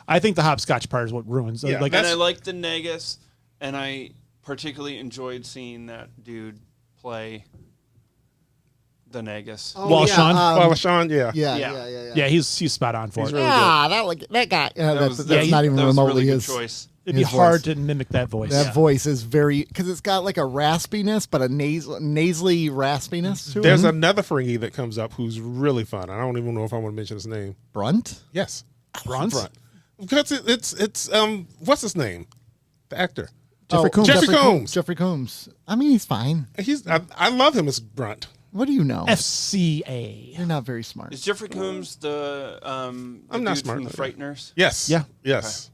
I think the hopscotch part is what ruins. Yeah, like And I liked the Negus, and I particularly enjoyed seeing that dude play the Negus. Wall Sean? Well, Sean, yeah. yeah, he's spot on for it. really that guy. That's yeah, not even that was a remotely really good his. choice. It'd be his hard voice. to mimic that voice. That voice is very because it's got like a raspiness, but a nasally raspiness to There's it. another Ferengi that comes up who's really fun. I don't even know if I want to mention his name. Brunt. Yes, Brunt? Because it's what's his name? The actor. Jeffrey Combs. Jeffrey Combs. Jeffrey Combs. I mean, he's fine. I love him as Brunt. What do you know? FCA. You're not very smart. Is Jeffrey Coombs the I'm dude not smart. from the Frighteners? Yes. Yeah. Yes.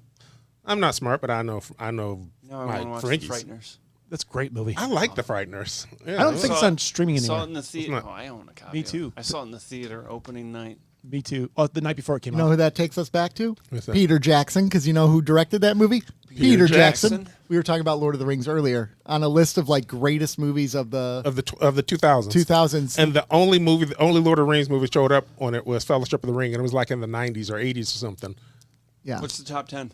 I'm not smart, but I know No, I my want to watch the Ferengis. Frighteners. That's a great movie. I like the Frighteners. Yeah, I don't think it's Saw on streaming I saw it anymore. in the theater. not. Oh, I own a copy. Me of it. too. I saw it in the theater opening night. Me too. Oh, the night before it came You know out. who that takes us back to? Who's that? Peter Jackson, because you know who directed that movie? Peter Jackson. Jackson. We were talking about Lord of the Rings earlier on a list of like greatest movies of the of the 2000s. 2000s. And the only Lord of the Rings movie showed up on it was Fellowship of the Ring, and it was like in the 90s or 80s or something. yeah. What's the top 10?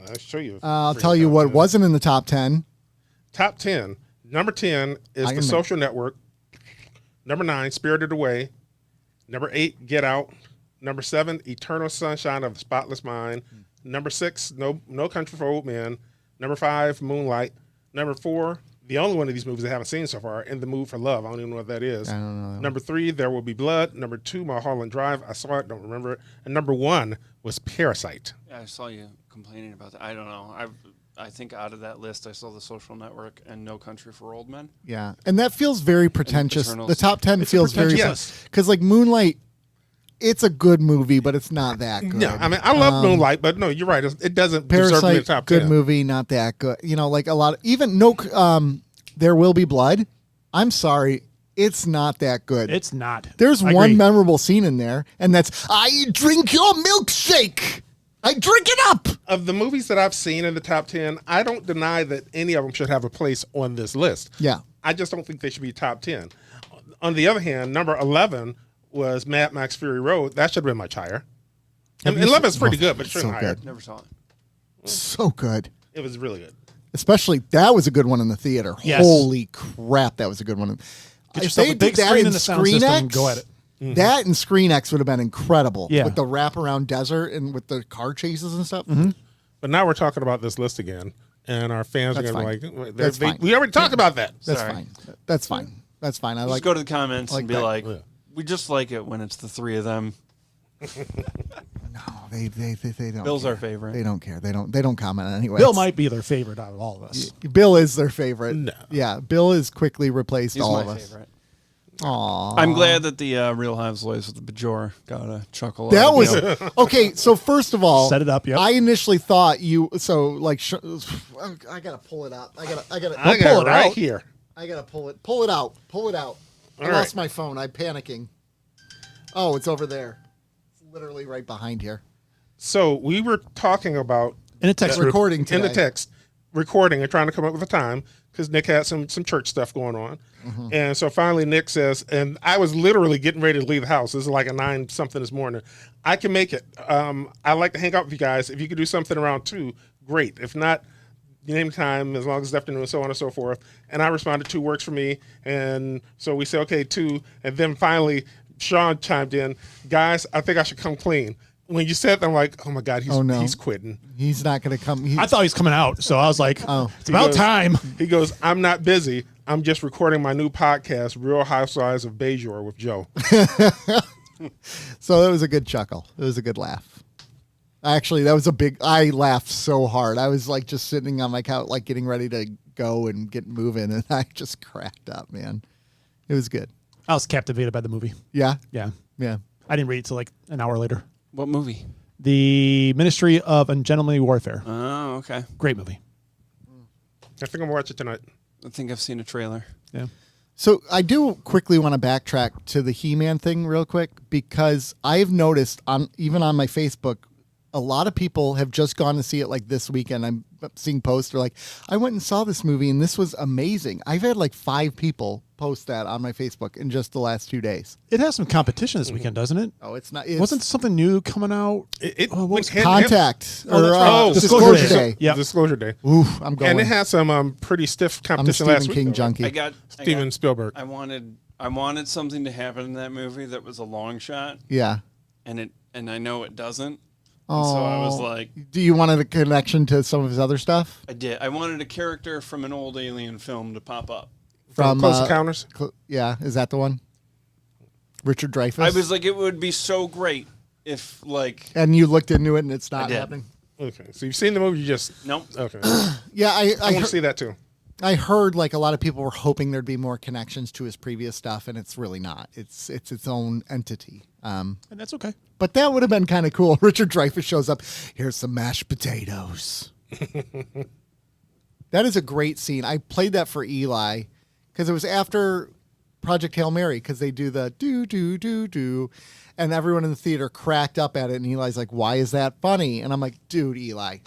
I'll show you. I'll tell you what wasn't in the top 10. Top 10. Number 10 is I The can- Social Network. Number 9, Spirited Away. Number 8, Get Out. Number 7, Eternal Sunshine of the Spotless Mind. Number 6, No Country for Old Men. Number 5, Moonlight. Number 4, the only one of these movies I haven't seen so far, In the Mood for Love. I don't even know what that is. I don't know that Number 3, There Will Be Blood. Number 2, Mulholland Drive. I saw it, don't remember it. And number 1 was Parasite. Yeah, I saw you complaining about that. I don't know. I think out of that list, I saw The Social Network and No Country for Old Men. Yeah. And that feels very pretentious. Eternals. The top 10 feels very pretentious. because like Moonlight, it's a good movie, but it's not that good. Yeah, I mean, I love Moonlight, but no, you're right. It doesn't deserve to be in the Parasite, top good 10. movie, not that good. You know, like a lot of even There Will Be Blood. I'm sorry, it's not that good. It's not. There's I one agree. memorable scene in there, and that's I drink your milkshake. I drink it up. Of the movies that I've seen in the top 10, I don't deny that any of them should have a place on this list. Yeah. I just don't think they should be top 10. On the other hand, number 11 was Mad Max Fury Road. That should have been much higher. And 11 is pretty good, but it should have so been higher. good. Never saw it. So good. It was really good. Especially that was a good one in the theater. Yes. Holy crap, that was a good one. Get If yourself they a big did that screen in and a sound Screen system X, and go at it. that and Screen X would have been incredible. Yeah. With the wraparound desert and with the car chases and stuff. But now we're talking about this list again, and our fans That's are going to fine. be like, That's fine. we already talked about that. That's Sorry. fine. That's fine. That's fine. I Just like go to the comments like and be that. like, Yeah. we just like it when it's the three of them. they don't Bill's care. our favorite. They don't care. They don't comment anyway. Bill might be their favorite out of all of us. Bill is their favorite. No. Yeah, Bill has quickly replaced He's all my of us. favorite. Aw. I'm glad that the Real Housewives with the Bajor got a chuckle. That out of was Bill. okay. So first of all, Set it up, yep. I initially thought you. So like, I gotta pull it out. I gotta I pull got it it right out. here. I gotta pull it. Pull it out. Pull it out. I All lost right. my phone. I'm panicking. Oh, it's over there. It's literally right behind here. So we were talking about In a text group. Recording in the today. text, recording and trying to come up with a time because Nick had some church stuff going on. And so finally Nick says, and I was literally getting ready to leave the house. This is like a 9-something this morning. I can make it. I like to hang out with you guys. If you could do something around 2, great. If not, name time as long as it's afternoon, so on and so forth. And I responded 2 works for me. And so we said, okay, 2. And then finally Sean chimed in, guys, I think I should come clean. When you said that, I'm like, oh my God, Oh, no. he's quitting. He's not gonna come. I thought he was coming out, so I was like, it's about goes- time. He goes, I'm not busy. I'm just recording my new podcast, Real Housewives of Bajor with Joe. So that was a good chuckle. It was a good laugh. Actually, that was a big. I laughed so hard. I was like just sitting on my couch, like getting ready to go and get moving, and I just cracked up, man. It was good. I was captivated by the movie. Yeah. Yeah. Yeah. I didn't read it till like an hour later. What movie? The Ministry of Ungentlemanly Warfare. Oh, okay. Great movie. I think I'm gonna watch it tonight. I think I've seen a trailer. Yeah. So I do quickly want to backtrack to the He-Man thing real quick because I've noticed even on my Facebook, a lot of people have just gone to see it like this weekend. I'm seeing posts are like, I went and saw this movie and this was amazing. I've had like 5 people post that on my Facebook in just the last 2 days. It has some competition this weekend, doesn't it? Oh, it's not. Wasn't something new coming out? What was Contact Oh, that's right. or Disclosure Disclosure Day. Day. Yep. Disclosure Day. Oof, I'm going. And it had some pretty stiff I'm a competition Stephen last week. King though, junkie. Steven Spielberg. I wanted something to happen in that movie that was a long shot, Yeah. and I know it doesn't. And so I was like, Do you want a connection to some of his other stuff? I did. I wanted a character from an old Alien film to pop up. From Close Encounters. Yeah, is that the one? Richard Dreyfuss. I was like, it would be so great if and you looked into it, and it's not did. happening. Okay, so you've seen the movie. You just nope. okay. Yeah, I I want to see that too. I heard like a lot of people were hoping there'd be more connections to his previous stuff, and it's really not. It's its own entity. And that's okay. But that would have been kind of cool. Richard Dreyfuss shows up. Here's some mashed potatoes. That is a great scene. I played that for Eli because it was after Project Hail Mary because they do the do do do do, and everyone in the theater cracked up at it. And Eli's like, "Why is that funny?" And I'm like, "Dude, Eli."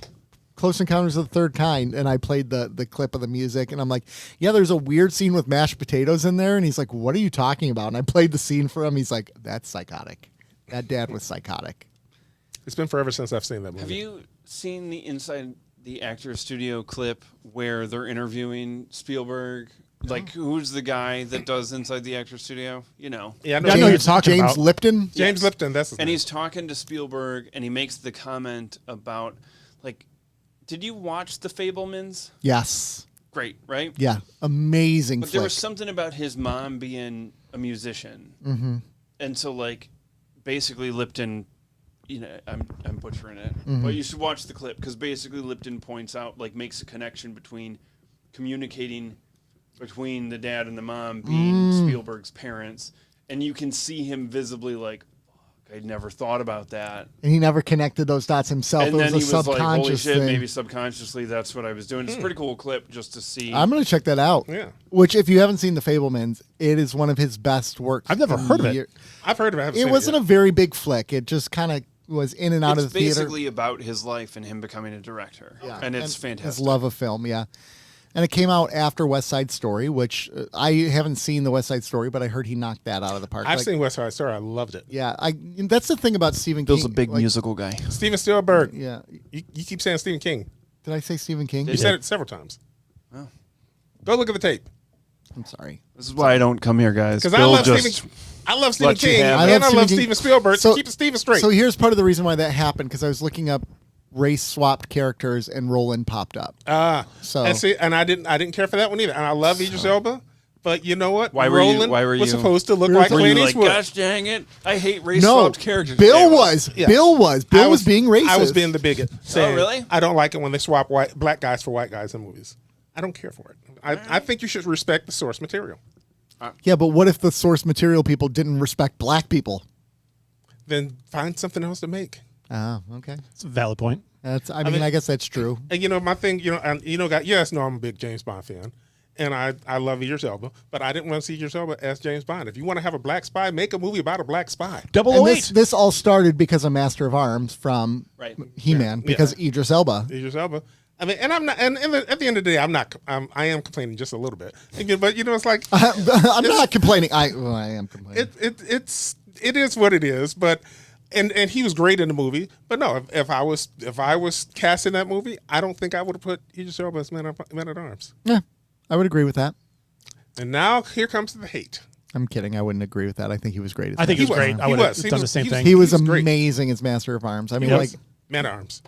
Close Encounters of the Third Kind, and I played the clip of the music, and I'm like, yeah, there's a weird scene with mashed potatoes in there, and he's like, what are you talking about? And I played the scene for him. He's like, that's psychotic. That dad was psychotic. It's been forever since I've seen that movie. Have you seen the Inside the Actors Studio clip where they're interviewing Spielberg? Like, who's the guy that does Inside the Actors Studio? You know. Yeah, I know, Yeah, I know you're talking James about. Lipton. James Lipton. That's his And name. he's talking to Spielberg, and he makes the comment about, like, did you watch The Fabelmans? Yes. Great, right? Yeah. Amazing But there flick. was something about his mom being a musician. Mm-hmm. And so, like, basically Lipton, you know, I'm butchering it, but you should watch the clip because basically Lipton points out, like, makes a connection between communicating between the dad and the mom being Spielberg's parents. And you can see him visibly, like, I'd never thought about that. And he never connected those dots himself. And it then was he a was like, subconscious holy shit, thing. maybe subconsciously that's what I was doing. It's a pretty cool clip just to see. I'm going to check that out. Yeah. Which, if you haven't seen The Fabelmans, it is one of his best works. I've never heard of it. I've heard of it. I haven't It seen wasn't yet. a very big flick. It just kind of was in and out It's of the theater. basically about his life and him becoming a director. Yeah. And it's fantastic. His love of film, yeah. And it came out after West Side Story, which I haven't seen the West Side Story, but I heard he knocked that out of the park. I've Like, seen West Side Story. I loved it. Yeah, that's the thing about Stephen Bill's King. a big like, musical guy. Steven Spielberg. Yeah. You keep saying Stephen King. Did I say Stephen King? You said it several times. Oh. Go look at the tape. I'm sorry. This is why I don't come here, guys. Because I Bill love just Stephen. I love Stephen let you King, have it. and I I love love Stephen Steven King. Spielberg. So- Keep Steven straight. So here's part of the reason why that happened, because I was looking up race swapped characters and Roland popped up. So- and see, and I didn't care for that one either. And I love Idris Elba, but you know what? Why were you- Roland why were was you- supposed to look like were Clint you like, Eastwood. gosh dang it, I hate race No, swapped characters. Bill Yeah, was. Yeah. Bill was. Bill was being racist. I was being the bigot. Saying, really? I don't like it when they swap black guys for white guys in movies. I don't care for it. I think you should respect the source material. Yeah, but what if the source material people didn't respect black people? Then find something else to make. Oh, okay. It's a valid point. I mean, I guess that's true. And my thing, yes, no, I'm a big James Bond fan, and I love Idris Elba, but I didn't want to see Idris Elba as James Bond. If you want to have a black spy, make a movie about a black spy. And 008. this all started because of Master of Arms from Right. He-Man, because Idris Elba. Idris Elba. I mean, and I'm not, and at the end of the day, I am complaining just a little bit, but it's like I'm not complaining. I am complaining. it is what it is, but. And he was great in the movie, but no, if I was casting that movie, I don't think I would have put Idris Elba as Man at Arms. Yeah, I would agree with that. And now here comes the hate. I'm kidding. I wouldn't agree with that. I think he was great. As I think he was Master of great. Arms. I He would was. have He done was- the same he was- thing. He was He's great. amazing as Master of Arms. I mean, He like was Man at Arms.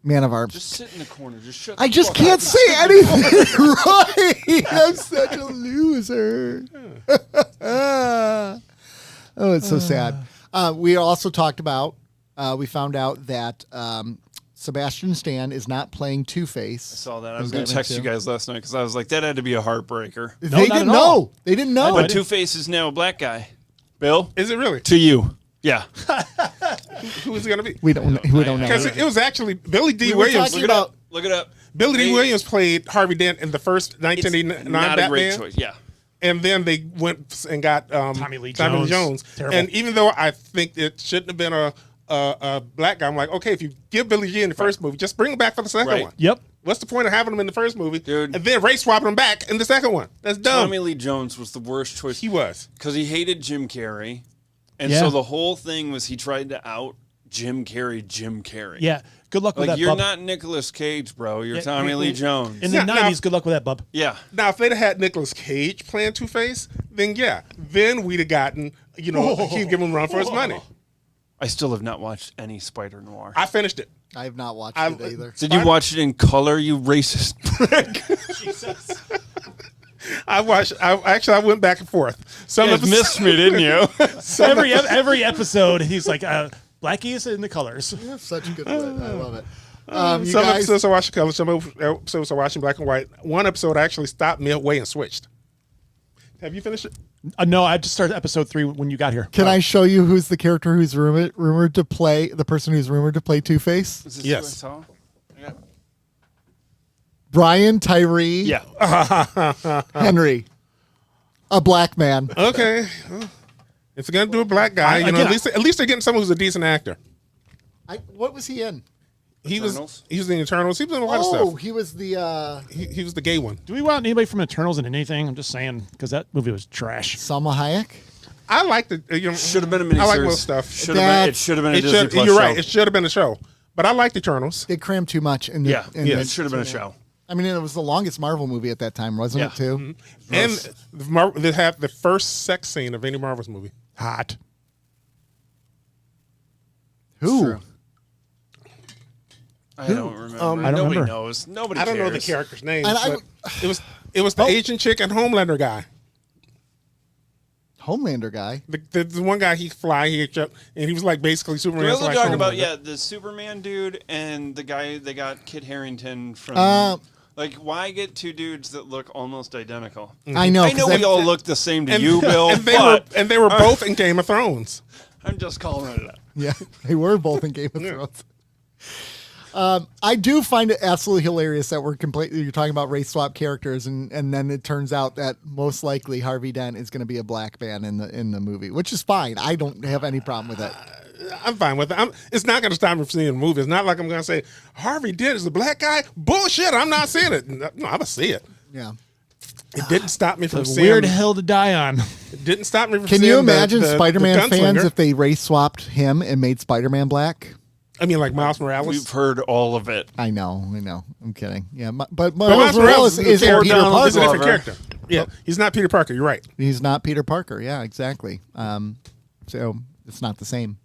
Man of Arms. Just sit in the corner. Just shut I the just fuck can't up. say anything right. I'm such a loser. Oh, it's so sad. We also talked about. We found out that Sebastian Stan is not playing Two-Face. Saw that. I was going to text you guys last night because I was like, that had to be a heartbreaker. They not didn't at all. know. They didn't know. But Two-Face is now a black guy. Bill? Is it really? To you. Yeah. Who is it going to be? We don't know. Because it was actually Billy D. We were Williams. talking about Look it up. Billy D. Williams played Harvey Dent in the first 1989 Not a great Batman. choice. Yeah. And then they went and got Tommy Lee Jones. Terrible. And even though I think it shouldn't have been a black guy, I'm like, okay, if you give Billy G in the first movie, just bring him back for the second Right. one. Yep. What's the point of having him in the first movie, Dude. and then race swapping him back in the second one? That's dumb. Tommy Lee Jones was the worst choice. He was. Because he hated Jim Carrey. And Yeah. so the whole thing was he tried to out Jim Carrey. Yeah. Good luck with Like, that, you're bub. not Nicolas Cage, bro. You're Yeah, Tommy Lee Jones. In the Yeah, 90s, now- good luck with that, bub. Yeah. Now, if they'd have had Nicolas Cage playing Two-Face, then yeah, then we'd have gotten, he'd give him a run for his money. I still have not watched any Spider Noir. I finished it. I have not watched I- it either. Did you watch it in color, you racist prick? I went back and forth. Some You guys episodes- missed me, didn't you? Every episode, he's like, Blackie is in the colors. You have such good wit. I love it. You Some guys, episodes I watched in color, some episodes I watched in black and white. One episode I actually stopped midway and switched. Have you finished it? No, I just started episode 3 when you got here. can I show you who's the character who's rumored to play the person who's rumored to play Two-Face? Is this Yes. who I saw? Yeah. Brian Tyree Yeah. Henry, a black man. Okay. Well, if they're gonna do a black guy, Again, at least they're getting someone who's a decent actor. What was he in? He was Eternals? in the Eternals. He was in a lot of stuff. He was the He was the gay one. Do we want anybody from Eternals in anything? I'm just saying, because that movie was trash. Salma Hayek. I liked it. Should have been a miniseries. I like most stuff. It should have been a Disney Plus You're show. right. It should have been a show. But I liked Eternals. They crammed too much in the. Yeah. in Yeah. the- It should have been a show. I mean, it was the longest Marvel movie at that time, wasn't Yeah. it? Too. And they have the first sex scene of any Marvel's movie. Hot. Who? True. I don't remember. I don't Nobody remember. knows. Nobody I don't know the cares. character's name. And But it was the Asian chick and Homelander guy. Homelander guy. The one guy he and he was like basically Superman. We're slash talking about Homelander. the Superman dude and the guy they got Kit Harington from. Like, why get two dudes that look almost identical? I know. I know 'cause we all look the same to And- you, Bill, and but they were both in Game of Thrones. I'm just calling it out. Yeah, they were both in Game of Thrones. I do find it absolutely hilarious that you're talking about race swap characters, and then it turns out that most likely Harvey Dent is going to be a black man in the movie, which is fine. I don't have any problem with it. I'm fine with it. It's not going to stop me from seeing the movie. It's not like I'm going to say Harvey Dent is a black guy. Bullshit! I'm not seeing it. No, I'm going to see it. Yeah. It didn't stop me from It's a seeing. weird hill to die on. It didn't stop me from Can seeing. you imagine the Spider-Man fans gunslinger. if they race swapped him and made Spider-Man black? I mean, like Miles Morales. We've heard all of it. I know. I'm kidding. Yeah, but But Miles Morales is Ford Peter Donald He's a Parker. different Glover. character. Yeah, he's not Peter Parker. You're right. He's not Peter Parker. Yeah, exactly. So it's not the same.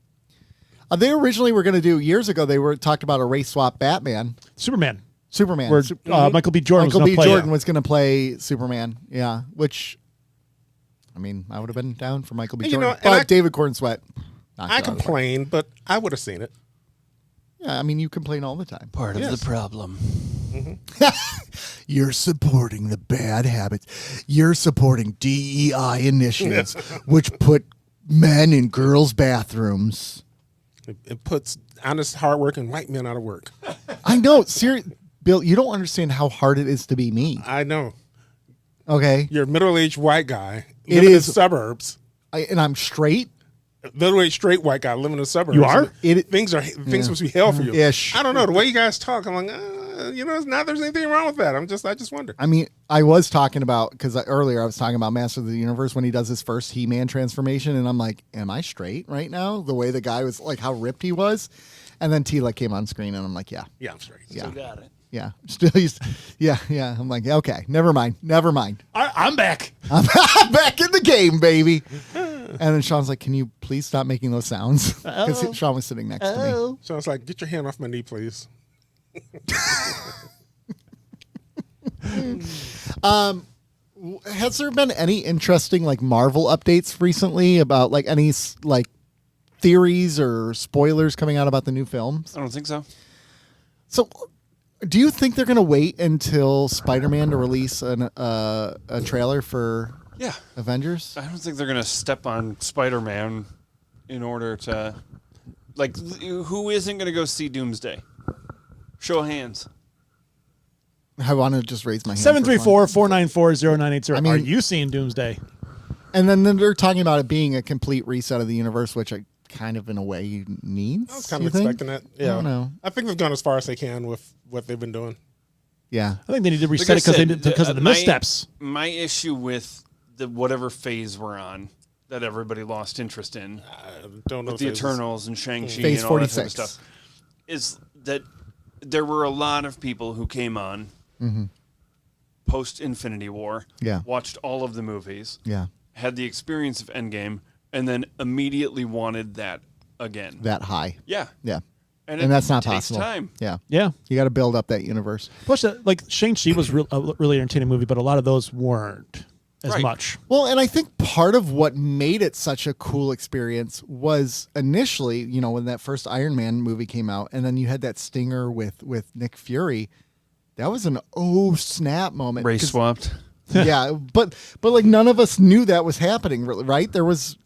They originally were going to do years ago. They were talked about a race swap Batman, Superman. Superman. Where Michael B. Jordan Michael was B. gonna play. Jordan was going to play Superman. Yeah, which I mean, I would have been down for Michael B. And, you Jordan, know, and but I- David Gordon Sweat. I complain, but I would have seen it. Yeah, I mean, you complain all the time. Part of Yes. the problem. You're supporting the bad habits. You're supporting DEI initiatives, which put men in girls' bathrooms. It puts honest, hardworking white men out of work. I know, Bill. You don't understand how hard it is to be me. I know. Okay, You're a middle-aged white guy It living in is- the suburbs. and I'm straight. Middle-aged straight white guy living in the suburbs. You are? Things supposed to be hell for you. Ish. I don't know the way you guys talk. I'm like, it's not. There's anything wrong with that. I just wonder. I mean, I was talking about because earlier I was talking about Master of the Universe when he does his first He-Man transformation, and I'm like, am I straight right now? The way the guy was, like, how ripped he was, and then Tila came on screen, and I'm like, yeah, Yeah, I'm straight. yeah, Got it. yeah, still, yeah. I'm like, okay, never mind. I'm back. I'm back in the game, baby. And then Sean's like, can you please stop making those sounds? Because Sean was sitting next to me. So it's like, get your hand off my knee, please. Has there been any interesting like Marvel updates recently about like any like theories or spoilers coming out about the new films? I don't think so. So, do you think they're going to wait until Spider-Man to release a trailer for Yeah. Avengers? I don't think they're gonna step on Spider-Man in order to, like, who isn't gonna go see Doomsday? Show of hands. I want to just raise my hand. 734-494-0980. I mean- Are you seeing Doomsday? And then they're talking about it being a complete reset of the universe, which I kind of in a way needs. I was kind of you think? expecting that. Yeah. I don't know. I think they've gone as far as they can with what they've been doing. Yeah. I think they need to Like reset I it said, because of the missteps. My issue with the whatever phase we're on that everybody lost interest in, I don't know with if the it's- Eternals and Shang-Chi Phase and all that type 46. of stuff, is that there were a lot of people who came on post Infinity War, Yeah. watched all of the movies, Yeah. had the experience of Endgame, and then immediately wanted that again. That high. Yeah, Yeah. and And that's not takes possible. time. Yeah. Yeah. You got to build up that universe. Plus, like Shang-Chi was a really entertaining movie, but a lot of those weren't as Right. much. Well, and I think part of what made it such a cool experience was initially, when that first Iron Man movie came out, and then you had that stinger with Nick Fury. That was an snap moment. Race 'Cause- swapped. Yeah, but like none of us knew that was happening, really, right? There was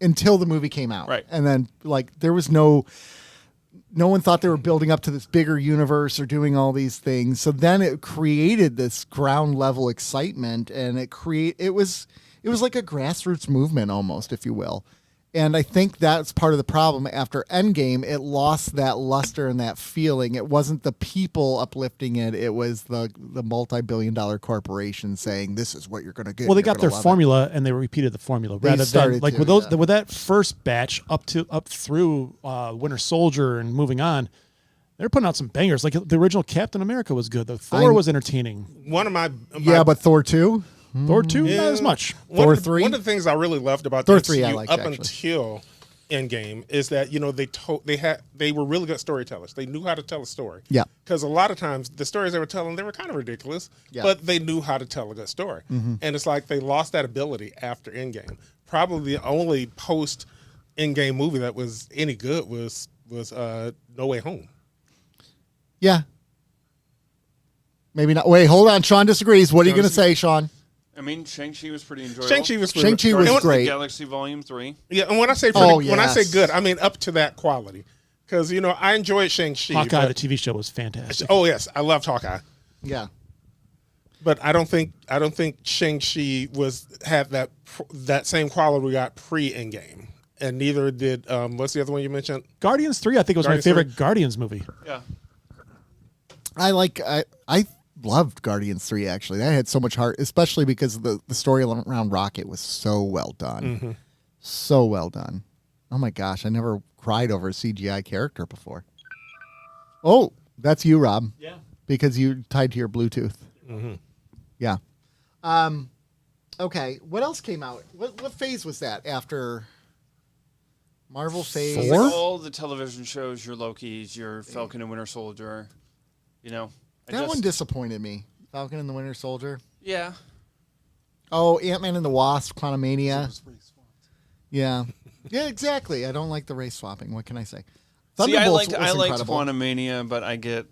until the movie came out, Right. And then like there was no one thought they were building up to this bigger universe or doing all these things. So then it created this ground level excitement, and it was like a grassroots movement almost, if you will. And I think that's part of the problem. After Endgame, it lost that luster and that feeling. It wasn't the people uplifting it. It was the multi-billion-dollar corporation saying, this is what you're going to get. Well, they You're got gonna their love it." formula and they repeated the formula rather than started like to, with those yeah. with that first batch up through Winter Soldier and moving on. They're putting out some bangers. Like the original Captain America was good. The Thor was entertaining. One of my Yeah, but Thor 2? Thor 2, not as much. Thor 3? One of the things I really loved about Thor the 3 I MCU liked, up actually. until Endgame is that they were really good storytellers. They knew how to tell a story. Yeah. Because a lot of times the stories they were telling, they were kind of ridiculous, Yeah. but they knew how to tell a good story. And it's like they lost that ability after Endgame. Probably the only post Endgame movie that was any good was No Way Home. Yeah. Maybe not. Wait, hold on. Sean disagrees. What are you going to say, Sean? I mean, Shang-Chi was pretty enjoyable. Shang-Chi was Shang-Chi was and when- great. Galaxy Volume 3. Yeah, and when I say when I say yes. good, I mean up to that quality. Because I enjoyed Shang-Chi. Hawkeye, the but- TV show, was fantastic. Oh yes, I loved Hawkeye. Yeah. But I don't think Shang-Chi had that same quality we got pre-Endgame, and neither did what's the other one you mentioned? Guardians 3, I think, was Guardians my favorite 3. Guardians movie. Yeah. I loved Guardians 3, actually. That had so much heart, especially because the story around Rocket was so well done. So well done. Oh my gosh, I never cried over a CGI character before. Oh, that's you, Rob. Yeah. Because you tied to your Bluetooth. Yeah. Okay, what else came out? What phase was that after Marvel phase? Like all the television shows, your Lokis, your Falcon and Winter Soldier, That one disappointed me. Falcon and the Winter Soldier. Yeah. Oh, Ant-Man and the Wasp, Quantumania. Yeah. Yeah, exactly. I don't like the race swapping. What can I say? See, I Thunderbolts liked was incredible. Quantumania, but I get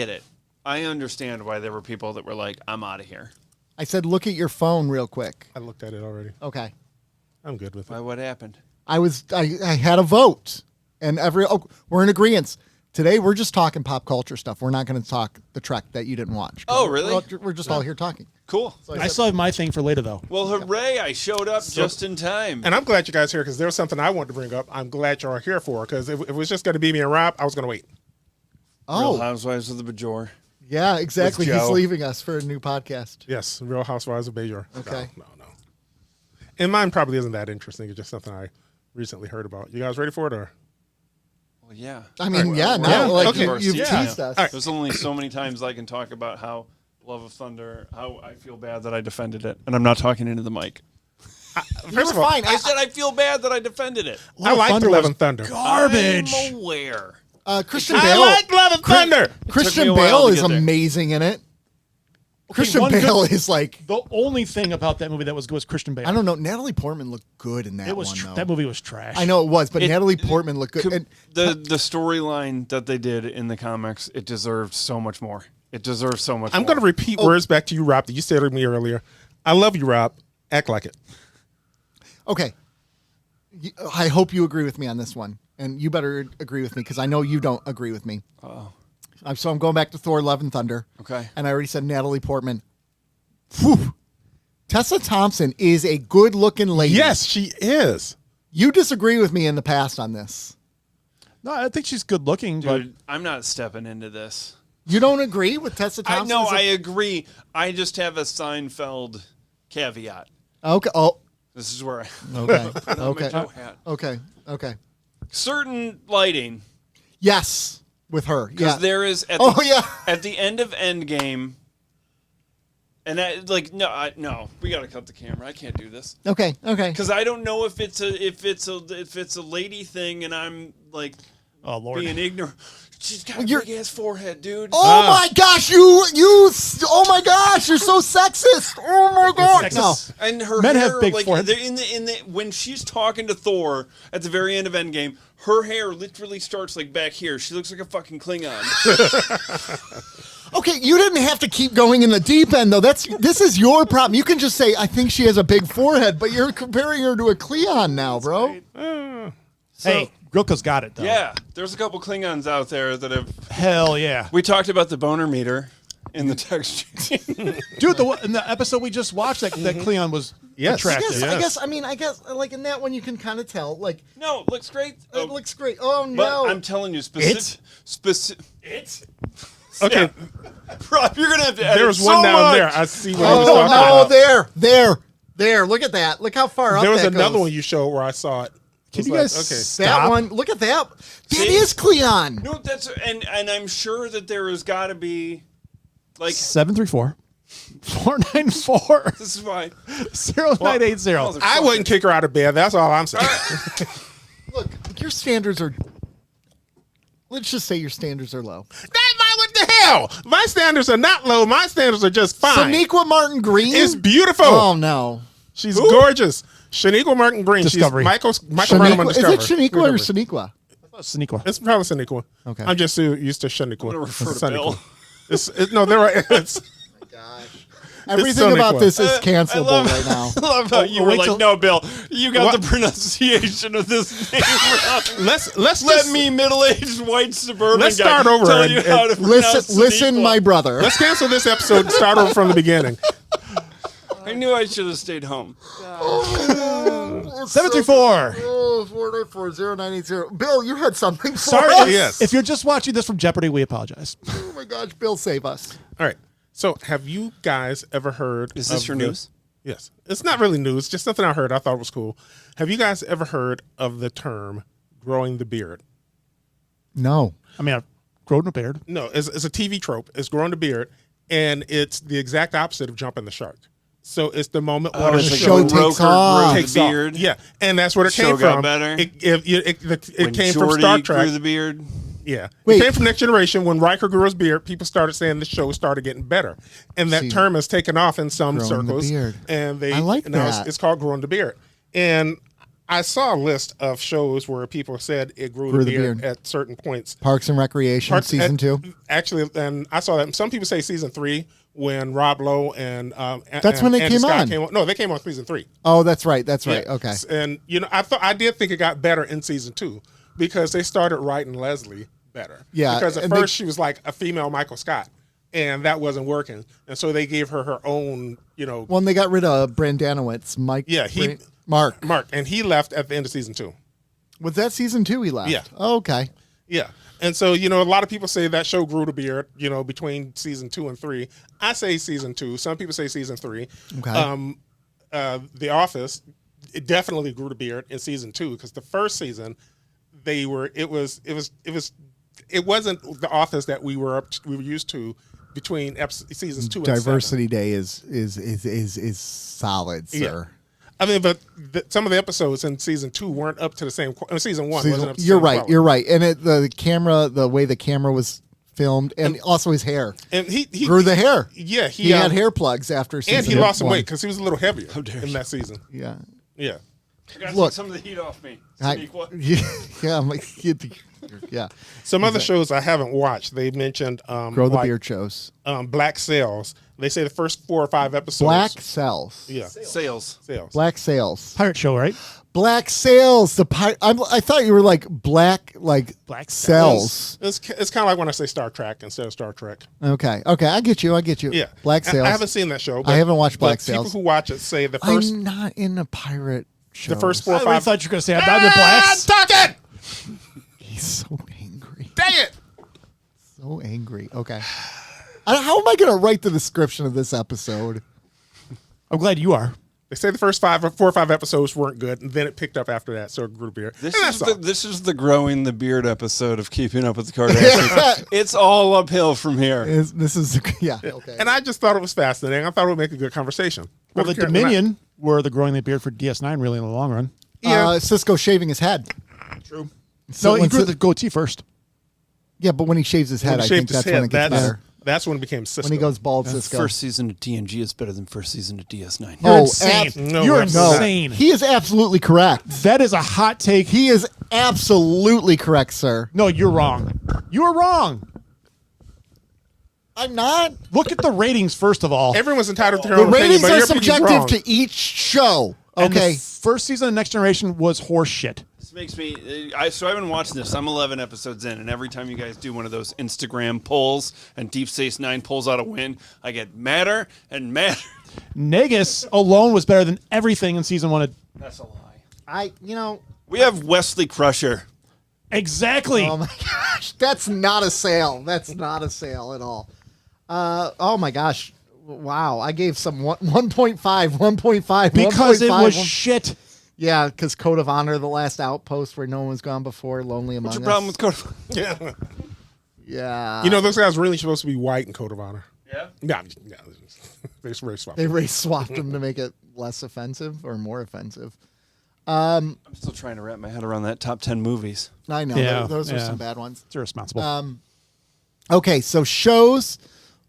it. I understand why there were people that were like, I'm out of here. I said, look at your phone real quick. I looked at it already. Okay. I'm good with Why? it. What happened? I had a vote, and we're in agreement. Today, we're just talking pop culture stuff. We're not going to talk the Trek that you didn't watch. Oh, really? We're just all here talking. Cool. So I still have my thing for later, though. Well, hooray! I showed up just in time. And I'm glad you guys are here because there's something I wanted to bring up. I'm glad you're here for because if it was just going to be me and Rob, I was going to wait. Real Oh, Housewives of the Bajor. yeah, exactly. With He's Joe. leaving us for a new podcast. Yes, Real Housewives of Bajor. Okay. No. And mine probably isn't that interesting. It's just something I recently heard about. You guys ready for it or? Well, yeah. I mean, yeah, We're now on like the edge of our you've seats teased now. us. There's only so many times I can talk about how Love of Thunder, how I feel bad that I defended it, and I'm not talking into the mic. You were fine. I said I feel bad that I defended it. I like Thunder Love was and Thunder. Garbage. I'm aware. Christian I Bale. like Love and Thunder. me Christian a while Bale to is get there. amazing in it. Christian one Bale good- is like, The only thing about that movie that was good was Christian Bale. I don't know. Natalie Portman looked good in that It was one, though. that movie was trash. I know it was, but It- Natalie Portman looked good. And The storyline that they did in the comics, it deserved so much more. It deserves so much I'm more. going to repeat words back to you, Rob, that you said to me earlier. I love you, Rob. Act like it. okay, I hope you agree with me on this one, and you better agree with me because I know you don't agree with me. Oh. So I'm going back to Thor: Love and Thunder. Okay. And I already said Natalie Portman. Whew. Tessa Thompson is a good-looking lady. Yes, she is. You disagree with me in the past on this. No, I think she's good looking, but Dude, I'm not stepping into this. You don't agree with Tessa I Thompson? know, as a- I agree. I just have a Seinfeld caveat. Okay. Oh. This is where I Okay. put on my Okay. Joe hat. Okay. Okay. Certain lighting, Yes, with her. because Yeah. there is at Oh the, yeah. at the end of Endgame, and no, we gotta cut the camera. I can't do this Okay. Okay. because I don't know if it's a lady thing, and I'm like oh Lord. being ignorant. She's got a You're- big ass forehead, dude. Oh my gosh, oh my gosh, you're so sexist. Oh my god. No. Sexist. And her Men hair, have big like foreheads. in the when she's talking to Thor at the very end of Endgame, her hair literally starts like back here. She looks like a fucking Klingon. Okay, you didn't have to keep going in the deep end though. This is your problem. You can just say I think she has a big forehead, but you're comparing her to a Cleon now, bro. Hey, Grilko's got it though. Yeah, there's a couple Klingons out there that have. Hell yeah. We talked about the boner meter in the text. Dude, in the episode we just watched, that Cleon was Yes. attractive. I guess like in that one you can kind of tell like No, it looks great. it looks great. Oh But no. I'm telling you, It's- Okay, Rob, you're gonna have to edit there was so one down much. there. I see what he was talking no, about. there. Look at that. Look how far up There was that another goes. one you showed where I saw it. Can It you was guys okay. That stop? one. Look at that. That See? is Cleon. No, that's and I'm sure that there has got to be, like 734-494-0980. this is why. I wouldn't kick her out of bed. That's all I'm saying. Look, your standards are. Let's just say your standards are low. What the hell? My standards are not low. My standards are just fine. Shaniqua Martin Green It's beautiful. Oh no. She's gorgeous. Shaniqua Martin Green. Discovery. She's Michael Burnham on Is Discovery. it Shaniqua or Discovery. Shaniqua? Sneakwa. It's probably Shaniqua. Okay. I'm just so used to Shaniqua. I'm gonna refer It's to Bill. Shaniqua. No, there are. It's, Everything about Shaniqua. this is cancelable right now. I love how you were wait like, till- no, Bill, you got What? the pronunciation of this name wrong. let's Let just, me, middle-aged white suburban Let's guy, start over tell and- you how to pronounce Listen, Shaniqua. my brother. let's cancel this episode and start over from the beginning. I knew I should have stayed home. 734. Oh, 494-0980. Bill, you had something for Sorry. us? Yes. If you're just watching this from Jeopardy, we apologize. Oh my gosh, Bill, save us. All right. So, have you guys ever heard? Is this of your the- news? Yes. It's not really news. Just something I heard. I thought was cool. Have you guys ever heard of the term "growing the beard"? No. I mean, I've grown a beard. No, it's a TV trope. It's growing the beard, and it's the exact opposite of jumping the shark. So it's the moment where the show when takes Roker off. grew takes the off. beard. Yeah, and that's where it Show came got from. better. It When came from Jordy Star Trek. grew the beard. Yeah. Wait. It came from Next Generation. When Riker grew his beard, people started saying the show started getting better. And that See, term has taken off in some growing the circles. beard. And I like now that. it's called growing the beard. And I saw a list of shows where people said it grew the beard at certain points. Parks and Recreation, season 2. Actually, and I saw that some people say season 3 when Rob Lowe and That's when they Andy came Scott on. No, they came on season 3. Oh, that's right. That's right. Yeah. Okay. And I did think it got better in season 2 because they started writing Leslie better. Yeah, Because at and first she was like a female Michael Scott, and that wasn't working, and so they gave her own, When they got rid of Brandanowitz, Mark. Mark, and he left at the end of season 2. Was that season 2 he left? Yeah. Oh, okay. Yeah. And so, a lot of people say that show grew the beard, between season 2 and 3. I say season 2. Some people say season 3. Okay. The Office, it definitely grew the beard in season 2 because the first season, it wasn't the Office that we were used to between seasons 2 and 7. Diversity Day is solid, sir. I mean, but some of the episodes in season 2 weren't up to the same. Season 1 wasn't up to the You're same right. quality. You're right. And the way the camera was filmed, and also his hair. And he grew the hair. Yeah, he had hair plugs after season and he lost some 1. weight because he was a little heavier in that season. Yeah. Yeah. I gotta Look. take some of the heat off me. Yeah, I'm like, yeah. Some other shows I haven't watched. They mentioned Grow the beard shows. Black Sails. They say the first 4 or 5 episodes. Black Cells. Yeah. Sales. Black Sails. Pirate show, right? Black Sails. I thought you were like black cells. It's kind of like when I say Star Trek instead of Star Trek. Okay. I get you. Yeah. Black Sails. I haven't seen that show. I haven't watched Black but Sails. People who watch it say the first. I'm not in a pirate show. The first 4 or I 5. thought you were going to say I'm not the blacks. Talking. He's so angry. Dang it. So angry. Okay. How am I going to write the description of this episode? I'm glad you are. They say the first 4 or 5 episodes weren't good, and then it picked up after that. So it grew beer. This is the growing the beard episode of Keeping Up with the Kardashians. It's all uphill from here. This is okay. And I just thought it was fascinating. I thought it would make a good conversation. Well, the Dominion were the growing the beard for DS9 really in the long run. Yeah. Cisco shaving his head. True. So So he grew the goatee first. Yeah, but when he shaves his head, I think that's when it gets better. That's when it became Cisco. When he goes bald, Cisco. First season of TNG is better than first season of DS9. You're Oh, insane. No, You're absolutely insane. He is absolutely correct. That is a hot take. He is absolutely correct, sir. No, you're wrong. You are wrong. I'm not. Look at the ratings, first of all. Everyone's entitled to their The own opinion, ratings but are your opinion's subjective wrong. to each show. And Okay. the first season of Next Generation was horse shit. This makes me. So I've been watching this. I'm 11 episodes in, and every time you guys do one of those Instagram polls and Deep Space Nine pulls out a win, I get madder and madder. Negus alone was better than everything in season 1. That's a lie. We have Wesley Crusher. Exactly. Oh my gosh, that's not a sale. That's not a sale at all. Oh my gosh. Wow, I gave some 1.5, 1.5, because 1.5, it was shit. Yeah, because Code of Honor, the last outpost where no one's gone before, Lonely Among What's Us. your problem with Code of Yeah. Yeah. You know, those guys really supposed to be white in Code of Honor. Yeah? Yeah. They just race swap. They race swapped them to make it less offensive or more offensive. I'm still trying to wrap my head around that top 10 movies. I know. Yeah, Those are yeah. some bad ones. It's irresponsible. Okay, so shows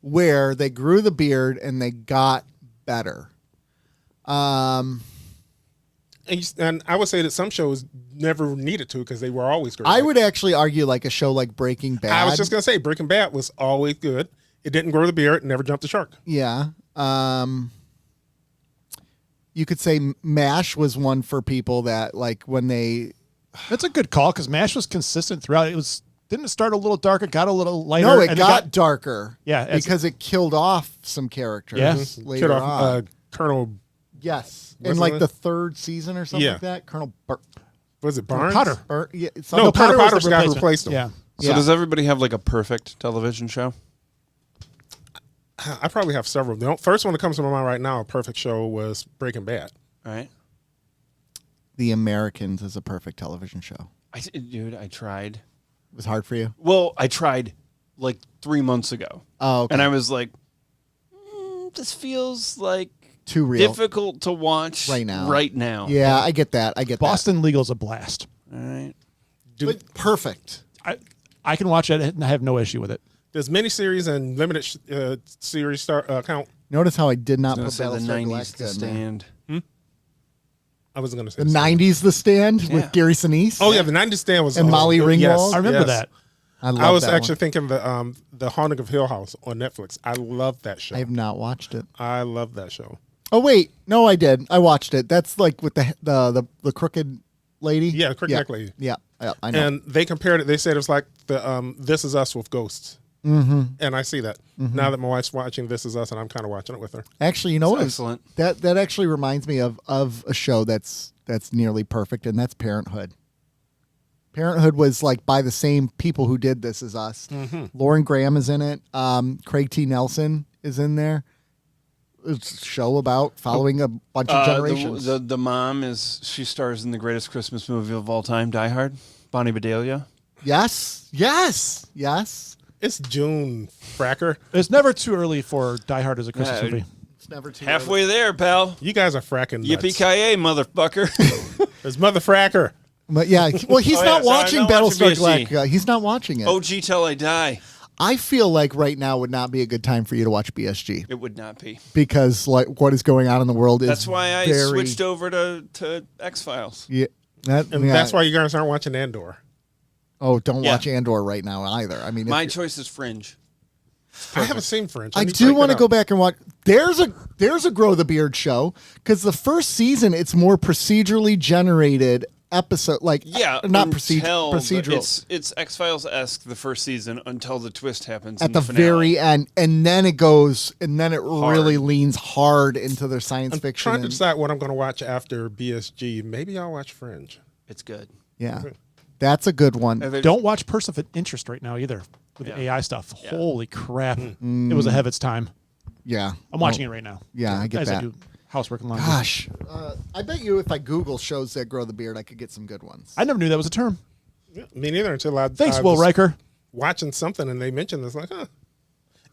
where they grew the beard and they got better. And I would say that some shows never needed to because they were always great. I would actually argue like a show like Breaking Bad. I was just going to say Breaking Bad was always good. It didn't grow the beard, never jumped the shark. Yeah. You could say MASH was one for people that like when they. That's a good call because MASH was consistent throughout. Didn't it start a little darker, got a little lighter? No, it and got darker. Yeah, because it killed off some characters Yeah. later Killed on. off Colonel, Yes, in Wasn't like it? the 3rd season or something Yeah. like that. Colonel was it Barnes? Potter. Yeah, No, Potter Potter's was the the guy who replacement. replaced him. Yeah. So does everybody have like a perfect television show? I probably have several. The first one that comes to my mind right now, a perfect show, was Breaking Bad. All right. The Americans is a perfect television show. Dude, I tried. It was hard for you. Well, I tried like 3 months ago. Oh, okay. And I was like, this feels like Too real. difficult to watch Right now. Right now. Yeah, I get that. Boston Legal's a blast. All right. But perfect. I can watch it and I have no issue with it. Does miniseries and limited series count? Notice how I did not I put was gonna say the Battlestar 90s Galactica The in there. Stand. I wasn't going to say The 90s The Stand Yeah. with Gary Sinise. Oh yeah, the 90s stand was And Molly good. Ringwald? Yes, I remember yes. that. I love I was that actually one. thinking the Haunting of Hill House on Netflix. I love that show. I have not watched it. I love that show. Oh wait, no, I did. I watched it. That's like with the crooked lady. Yeah, the crooked neck lady. Yeah, I know. And they compared it. They said it was like the This Is Us with ghosts. Mm-hmm. And I see that now that my wife's watching This Is Us, and I'm kind of watching it with her. Actually, you know what? Excellent. That actually reminds me of a show that's nearly perfect, and that's Parenthood. Parenthood was like by the same people who did This Is Us. Lauren Graham is in it. Craig T. Nelson is in there. It's a show about following a bunch of generations. The mom she stars in the greatest Christmas movie of all time, Die Hard. Bonnie Bedelia. Yes. It's June Fracker. It's never too early for Die Hard as a Christmas Yeah, movie. It's never too Halfway there, pal. You guys are fracking nuts. Yippee-ki-yay, motherfucker. It's Mother Fracker. But yeah, well, he's Oh, not yeah, so watching I'm not Battlestar watching BSG. Galactica. He's not watching it. OG till I die. I feel like right now would not be a good time for you to watch BSG It would not be. because like what is going on in the world is That's why I very, switched over to X-Files. Yeah, And that's why you guys aren't watching Andor. Oh, don't Yeah. watch Andor right now either. I mean, My choice is Fringe. I haven't seen Fringe. I need do break want to it go up. back and watch. There's a Grow the Beard show because the first season it's more procedurally generated episode, like Yeah, not until procedural. It's X-Files-esque the first season until the twist happens At in the finale. very end, and then it goes, and then it Hard. really leans hard into their science I'm fiction. trying to and- decide what I'm going to watch after BSG. Maybe I'll watch Fringe. It's good. yeah, that's a good one. And there's- Don't watch Person of Interest right now either with the AI stuff. Holy crap. It was ahead of its time. Yeah, I'm watching it right now. Yeah, I get As that. I do housework and laundry. Gosh, I bet you if I Google shows that grow the beard, I could get some good ones. I never knew that was a term. Yeah, me neither until I Thanks, I Will was Riker. watching something and they mentioned this. Like, huh.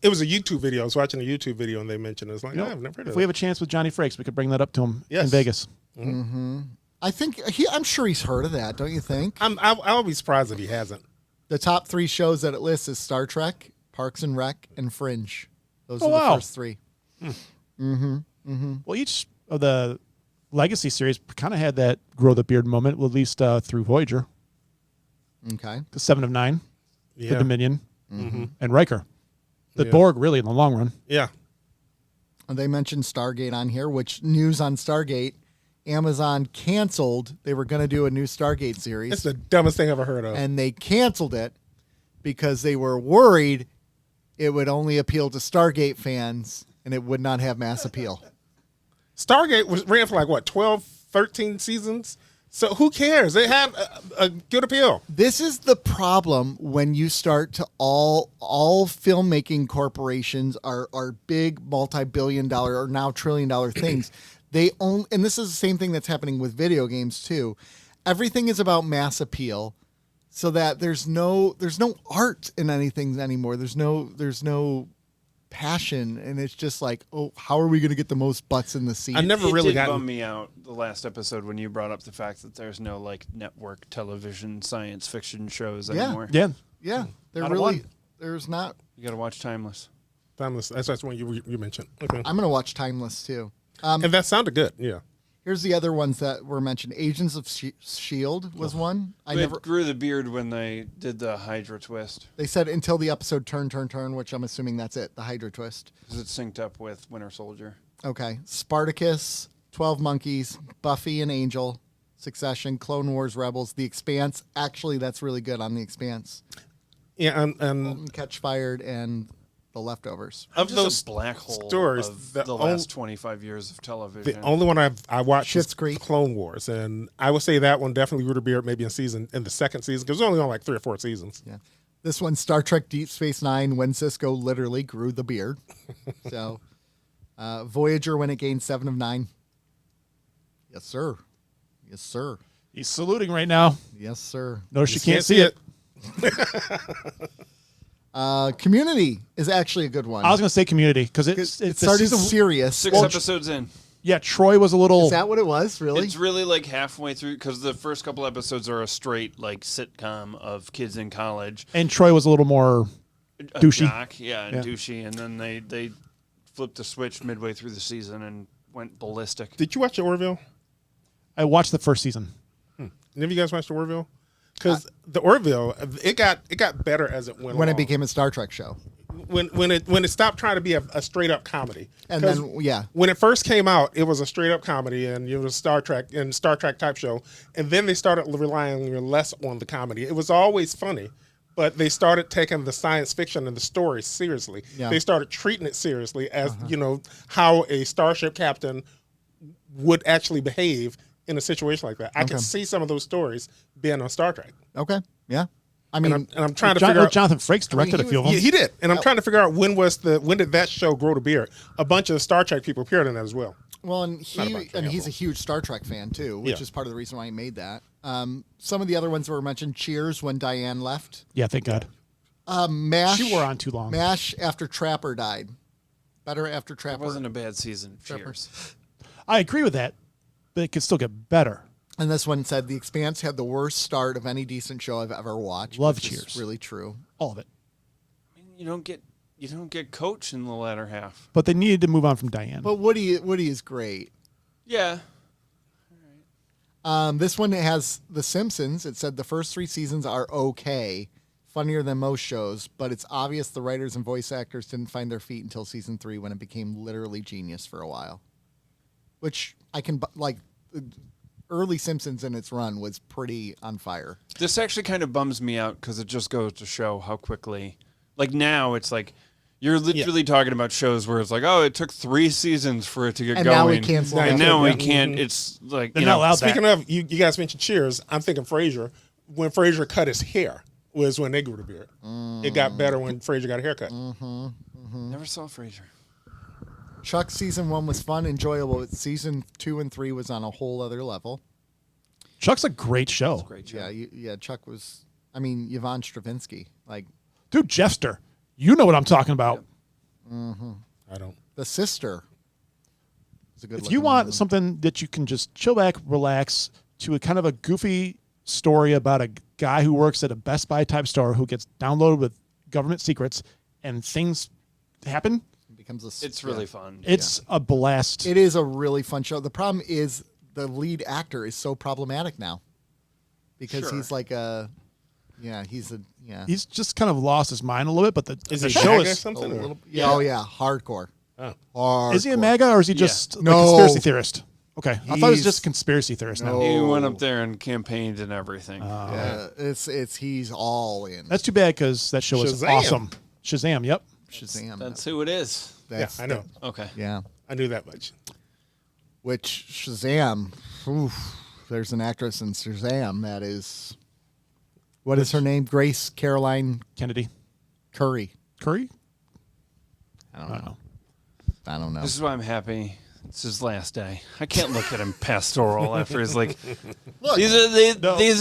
It was a YouTube video. I was watching a YouTube video and they mentioned it. It's like, You know, I've never heard if of we it. have a chance with Johnny Frakes, we could bring that up to him Yes. in Vegas. I think I'm sure he's heard of that. Don't you think? I'll be surprised if he hasn't. The top 3 shows that it lists is Star Trek, Parks and Rec, and Fringe. Those Oh, are the wow. first 3. Well, each of the Legacy series kind of had that grow the beard moment, well, at least through Voyager. Okay. The 7 of 9, the Yeah. Dominion, and Riker. The Yeah. Borg, really, in the long run. Yeah. And they mentioned Stargate on here, which news on Stargate, Amazon canceled. They were going to do a new Stargate series, It's the dumbest thing I've ever heard of. and they canceled it because they were worried it would only appeal to Stargate fans and it would not have mass appeal. Stargate ran for like, what, 12, 13 seasons? So who cares? It had a good appeal. This is the problem when you start to all filmmaking corporations are big multi-billion dollar or now $1 trillion things. They own, and this is the same thing that's happening with video games too. Everything is about mass appeal, so that there's no art in anything anymore. There's no passion, and it's just like, oh, how are we going to get the most butts in the seat? I never It really did got bum me out the last episode when you brought up the fact that there's no like network television science fiction shows Yeah. anymore. Yeah. Yeah, there Not a really one. there's not. You got to watch Timeless. Timeless. That's one you mentioned. Okay. I'm going to watch Timeless too. And that sounded good. Yeah. Here's the other ones that were mentioned. Agents of Shield was one. I It never. grew the beard when they did the Hydra twist They said until the episode turn, which I'm assuming that's it. The Hydra twist. because it synced up with Winter Soldier. Okay. Spartacus, 12 Monkeys, Buffy and Angel, Succession, Clone Wars, Rebels, The Expanse. Actually, that's really good on The Expanse. Yeah. And Catch Fired and The Leftovers. of Just those a black hole stories, of the the only- last 25 years of television. the only one I watched Schitt's was Creek. Clone Wars, and I would say that one definitely grew the beard maybe in the second season because it was only on like 3 or 4 seasons. Yeah. This one, Star Trek Deep Space Nine, when Cisco literally grew the beard. So, Voyager when it gained 7 of 9. Yes, sir. Yes, sir. He's saluting right now. Yes, sir. Notice you Just can't see it. Community is actually a good one. I was going to say Community because it the started season- serious. 6 Well, episodes in. Yeah, Troy was a little. Is that what it was? Really? It's really like halfway through because the first couple episodes are a straight like sitcom of kids in college. and Troy was a little more. A Douchey. jock, yeah, and Yeah. douchey, and then they flipped the switch midway through the season and went ballistic. Did you watch the Orville? I watched the first season. Any of you guys watched the Orville? Because the Orville, it got better as it went when it along. became a Star Trek show. when it stopped trying to be a straight up comedy. And 'Cause then, yeah. when it first came out, it was a straight up comedy and it was Star Trek type show. And then they started relying less on the comedy. It was always funny, but they started taking the science fiction and the story seriously. Yeah. They started treating it seriously as how a starship captain would actually behave in a situation like that. I can see some of those stories being on Star Trek. Okay. Yeah. I mean, And I'm trying to figure out. Jonathan Frakes directed a few of them. Yeah, he did, and I'm trying to figure out when did that show grow to beard? A bunch of Star Trek people appeared in that as well. well, and Not a he bunch, and he's handful. a huge Star Trek fan too, which Yeah. is part of the reason why he made that. Some of the other ones that were mentioned: Cheers when Diane left, Yeah, thank God. Mash. She wore on too long. Mash after Trapper died. Better after It Trapper. wasn't a bad season. Cheers. I agree with that, but it could still get better. And this one said The Expanse had the worst start of any decent show I've ever watched. Love which is Cheers. really true. All of it. you don't get Coach in the latter half. But they needed to move on from Diane. But Woody is great. Yeah. This one has The Simpsons. It said the first 3 seasons are okay, funnier than most shows, but it's obvious the writers and voice actors didn't find their feet until season 3 when it became literally genius for a while. Which I can, like, early Simpsons in its run was pretty on fire. This actually kind of bums me out because it just goes to show how quickly, like now it's like, you're literally talking about shows where it's like, oh, it took 3 seasons for it to get And going. now we can't slow And down. now we Yeah. can't. It's like, They're you not know, allowed Speaking that. of, you guys mentioned Cheers. I'm thinking Frasier. When Frasier cut his hair was when they grew the beard. It got better when Frasier got a haircut. never saw Frasier. Chuck season 1 was fun, enjoyable, but season 2 and 3 was on a whole other level. Chuck's a great show. Great show. Yeah, Chuck was, I mean, Yvonne Stravinsky, like Dude, Jeffster. You know what I'm talking about. I don't. the sister. Is a good If you looking want woman. something that you can just chill back, relax to a kind of a goofy story about a guy who works at a Best Buy type store who gets downloaded with government secrets and things happen, It becomes It's really fun. it's a blast. It is a really fun show. The problem is the lead actor is so problematic now because Sure. he's like He's just kind of lost his mind a little bit, but the Is it show MAGA or is. something? or- Oh yeah, hardcore. Oh. Hardcore. Is he a MAGA or is he just a No. conspiracy theorist? Okay, I thought he was He's- just a conspiracy theorist now. He went up there and campaigned and everything. Yeah, it's he's all in. That's too bad because that show is Shazam. awesome. Shazam, yep. Shazam. That's who it is. That's I know. Okay. Yeah. I knew that much. Which Shazam, oof, there's an actress in Shazam that is, what is her name? Grace Caroline Kennedy. Curry. Curry? I don't know. This is why I'm happy. It's his last day. I can't look at him pastoral after he's like, Look, these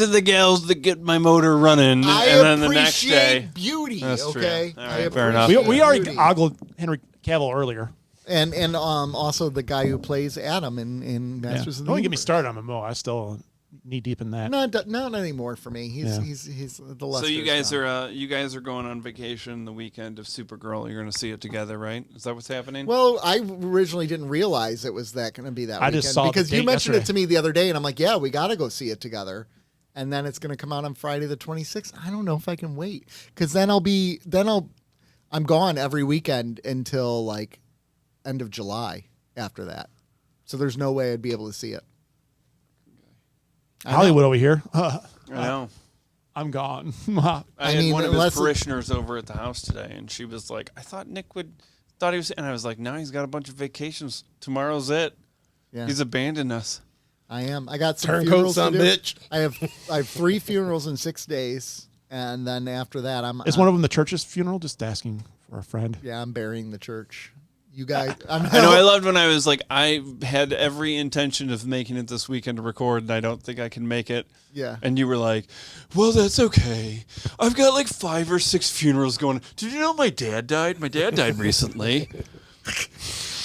are the gals that get my motor running, I and then the next appreciate day. beauty. That's true. Okay, All I right, fair enough. appreciate We already beauty. ogled Henry Cavill earlier. and also the guy who plays Adam in Masters of the Don't even get me Universe. started on him. I still knee deep in that. Not anymore for me. He's the Lester. So you guys are going on vacation the weekend of Supergirl. You're going to see it together, right? Is that what's happening? Well, I originally didn't realize it was going to be that I weekend just saw the because you date mentioned yesterday. it to me the other day, and I'm like, yeah, we got to go see it together. And then it's going to come out on Friday the 26th. I don't know if I can wait because then I'm gone every weekend until like end of July after that. So there's no way I'd be able to see it. Hollywood over here. I know. I'm gone. I had mean, one of his unless it- parishioners over at the house today, and she was like, "I thought Nick thought he was," and I was like, "No, he's got a bunch of vacations. Tomorrow's it. Yeah. He's abandoned us." I am. I got some Turncoat, funerals son to do. bitch. I have 3 funerals in 6 days, and then after that, Is one of them the church's funeral? Just asking for a friend. I'm burying the church. You guys, I know. I loved when I was like, I had every intention of making it this weekend to record, and I don't think I can make it. Yeah. And you were like, "Well, that's okay. I've got like 5 or 6 funerals going. Did you know my dad died? My dad died recently."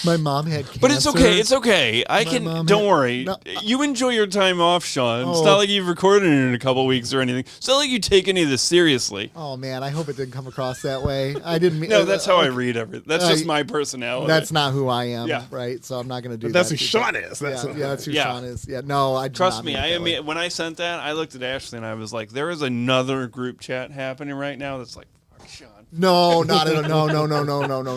My mom had cancer. But it's okay. It's okay. I My can. mom Don't had- worry. No, You enjoy your time off, Sean. It's Oh. not like you've recorded it in a couple weeks or anything. It's not like you take any of this seriously. Oh man, I hope it didn't come across that way. I didn't mean. No, that's how I read everything. That's just Uh, my personality. That's not who I am. Yeah. Right. So I'm not going to do But that's that. who Sean is. That's That's who Yeah. Sean is. Yeah. No, I do Trust not me. mean it that way. When I sent that, I looked at Ashley and I was like, "There is another group chat happening right now that's like, fuck Sean." No, not at all. No,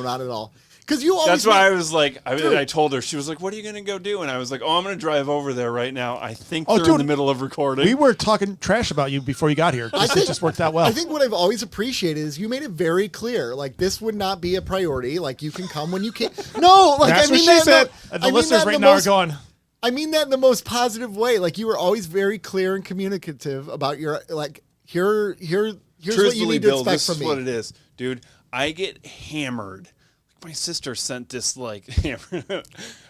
not at all. Because you always. That's why I was like, Dude. I told her, she was like, "What are you gonna go do?" And I was like, "Oh, I'm gonna drive over there right now. I think Oh, they're in dude, the middle of recording." We were talking trash about you before you got here. It just worked out well. I think what I've always appreciated is you made it very clear. Like this would not be a priority. Like you can come when you can. No, like That's I mean what she that. said. And the I mean listeners that in right the now most- are going, I mean that in the most positive way. Like you were always very clear and communicative about your like here's what you Truthfully, need to Bill, expect this from is me. what it is, dude. I get hammered. My sister sent this like hammer.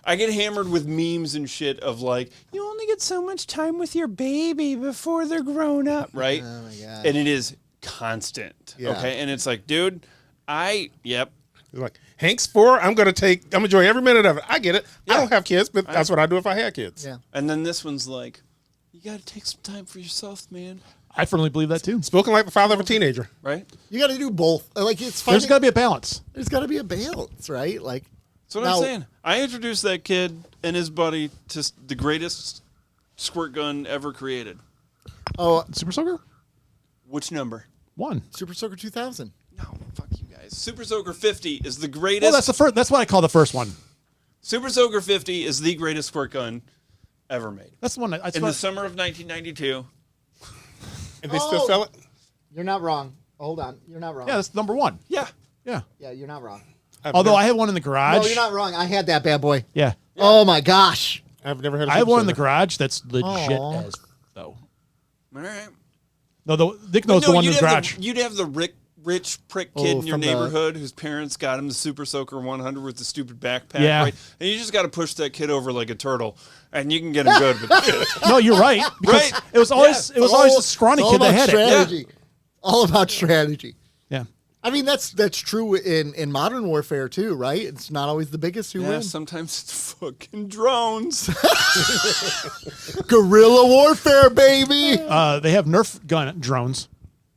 I get hammered with memes and shit of like, you only get so much time with your baby before they're grown up, right? Oh my God. And it is constant. Yeah. Okay, and it's like, dude, yep. He's like, Hank's 4. I'm gonna enjoy every minute of it. I get it. I don't have kids, but that's what I do if I had kids. Yeah. And then this one's like, you got to take some time for yourself, man. I firmly believe that too. Spoken like the father of a teenager. Right? You got to do both. Like it's There's funny. got to be a balance. There's got to be a balance, right? Like That's what now- I'm saying. I introduced that kid and his buddy to the greatest squirt gun ever created. Oh, Super Soaker? Which number? 1. Super Soaker 2000. No, fuck you guys. Super Soaker 50 is the greatest. Well, that's the first. That's what I call the first one. Super Soaker 50 is the greatest squirt gun ever made. That's the one. That's In what, the summer of 1992. And they still sell it? You're not wrong. Hold on. You're not wrong. yeah, that's number 1. Yeah. Yeah. Yeah, you're not wrong. Although I have one in the garage. No, you're not wrong. I had that bad boy. Yeah. Oh my gosh. I've never heard of I have Super one in the Soaker. garage that's legit Aw. as though. All right. No, Dick knows the one in the garage. You'd have the rich prick kid Oh, in your from the- neighborhood whose parents got him the Super Soaker 100 with the stupid backpack, Yeah. right? And you just got to push that kid over like a turtle, and you can get him good with it. No, you're right. Because Right. it was always the scrawny All kid that about had it. strategy. All about strategy. Yeah. I mean, that's true in modern warfare too, right? It's not always the biggest who Yeah, wins. sometimes it's fucking drones. Guerrilla warfare, baby. They have Nerf gun drones.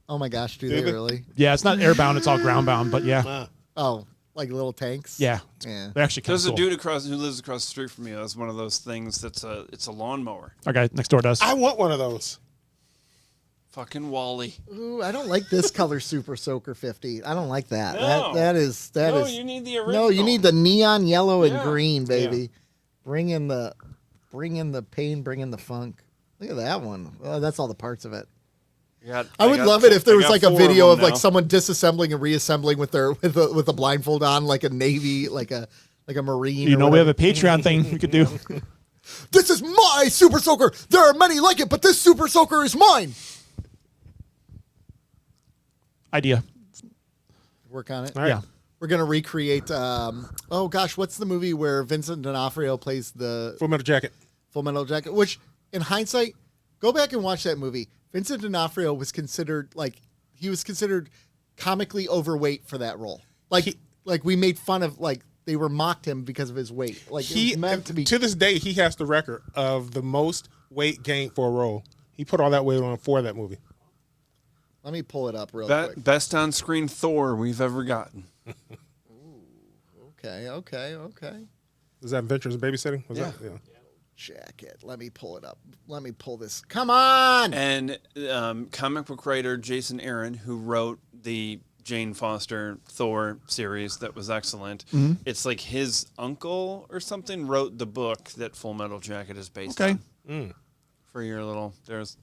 Oh my gosh, do they really? Yeah, it's not airbound; it's all groundbound. But yeah, Oh, like little tanks? yeah, Yeah. they're actually kind There's of a cool. dude who lives across the street from me. That's one of those things it's a lawnmower. Our guy next door does. I want one of those. Fucking Wally. Ooh, I don't like this color Super Soaker 50. I don't like that. No. That is No, you need the original. No, you need the neon yellow and Yeah. green, baby. Bring in the pain, bring in the funk. Look at that one. Oh, that's all the parts of it. I would love it if there was like a video of like someone disassembling and reassembling with their with a blindfold on, like a Navy, like a Marine. You or know, we have whatever. a Patreon thing we could do. This is my Super Soaker. There are many like it, but this Super Soaker is mine. Idea. Work on it. All right. Yeah. We're gonna recreate. Oh gosh, what's the movie where Vincent D'Onofrio plays the Full Metal Jacket. Full Metal Jacket? Which, in hindsight, go back and watch that movie. Vincent D'Onofrio was considered comically overweight for that role. Like we made fun of, like they were mocked him because of his weight. Like it was meant to be. To this day, he has the record of the most weight gained for a role. He put all that weight on for that movie. Let me pull it up real quick. Best on screen Thor we've ever gotten. Okay. Is that Adventures in Babysitting? Was that? Yeah. Jacket. Let me pull it up. Let me pull this. Come on. And comic book writer Jason Aaron, who wrote the Jane Foster Thor series that was excellent. Mm-hmm. It's like his uncle or something wrote the book that Full Metal Jacket is based Okay. on. For your little, there's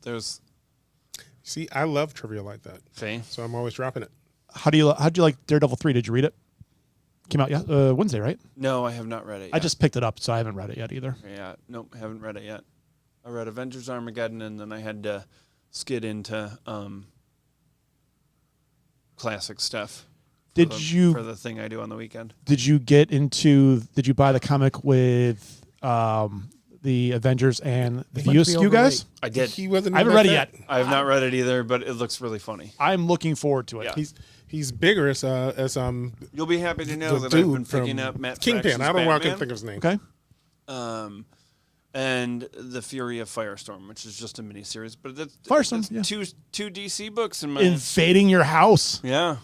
See, I love trivia like that, see. so I'm always dropping it. How'd you like Daredevil 3? Did you read it? Came out Wednesday, right? No, I have not read it yet. I just picked it up, so I haven't read it yet either. Yeah, nope, haven't read it yet. I read Avengers Armageddon, and then I had to skid into classic stuff. For the thing I do on the weekend? Did you buy the comic with the Avengers and the VSQ guys? I did. He wasn't. I haven't read it yet. I have not read it either, but it looks really funny. I'm looking forward to it. Yeah. He's bigger as You'll be happy to know the that I've been dude picking from up Matt Kingpin. Fraction's I don't know why I Batman, couldn't think of his name. Okay. and The Fury of Firestorm, which is just a miniseries, but that's Firestorm, yeah. two DC books in my Invading your house. yeah.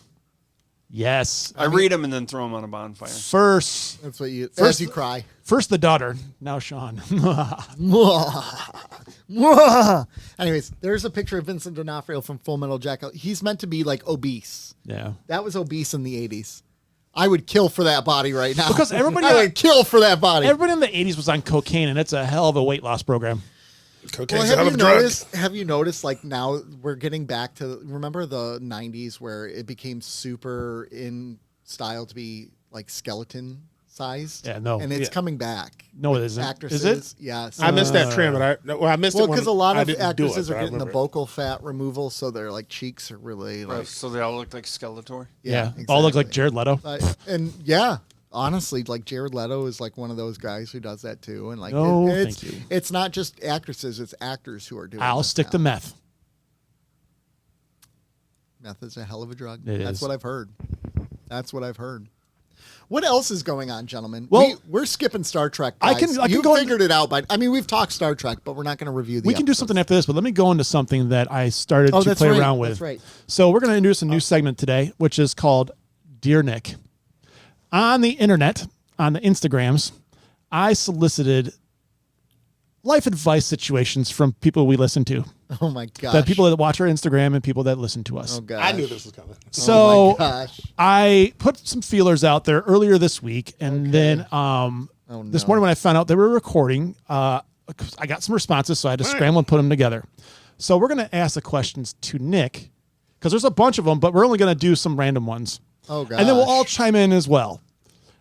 Yes. I read them and then throw them on a bonfire. First That's what you. First- As you cry. First the daughter, now Sean. Anyways, there's a picture of Vincent D'Onofrio from Full Metal Jacket. He's meant to be like obese. Yeah. That was obese in the 80s. I would kill for that body right now. Because everybody- I would kill for that body. Everybody in the 80s was on cocaine, and it's a hell of a weight loss program. Cocaine's a hell of a drug. have you noticed, like, now we're getting back to, remember the 90s where it became super in style to be, like, skeleton sized? Yeah, no. And it's Yeah. coming back. No, it isn't. Actresses. Is it? Yes. I missed that trend, but I missed it. Well, when because a lot I of didn't do actresses it, are but I getting the remember it. vocal fat removal, so their, like, cheeks are really, like, So they all look like Skeletor. Yeah. All look like exactly. Jared Leto. And yeah, honestly, like Jared Leto is like one of those guys who does that too. And like, No, it's, thank you. it's not just actresses; it's actors who are doing. I'll this stick now. to meth. Meth is a hell of a drug. It That's is. what I've heard. That's what I've heard. What else is going on, gentlemen? Well, we're skipping Star Trek. I Guys. can You go figured it out, but I mean, we've talked Star Trek, but we're not going to review the. We can do something after this, but let me go into something that I started to that's play right. around with. That's right. So we're going to introduce a new segment today, which is called Dear Nick. On the internet, on the Instagrams, I solicited life advice situations from people we listen to. Oh my gosh! The people that watch our Instagram and people that listen to us. Oh gosh! I knew this was coming. So oh my gosh! I put some feelers out there earlier this week, and then this morning when I found out they were recording, I got some responses, so I had to scramble and put them together. So we're going to ask the questions to Nick, because there's a bunch of them, but we're only going to do some random ones. Oh gosh! And then we'll all chime in as well.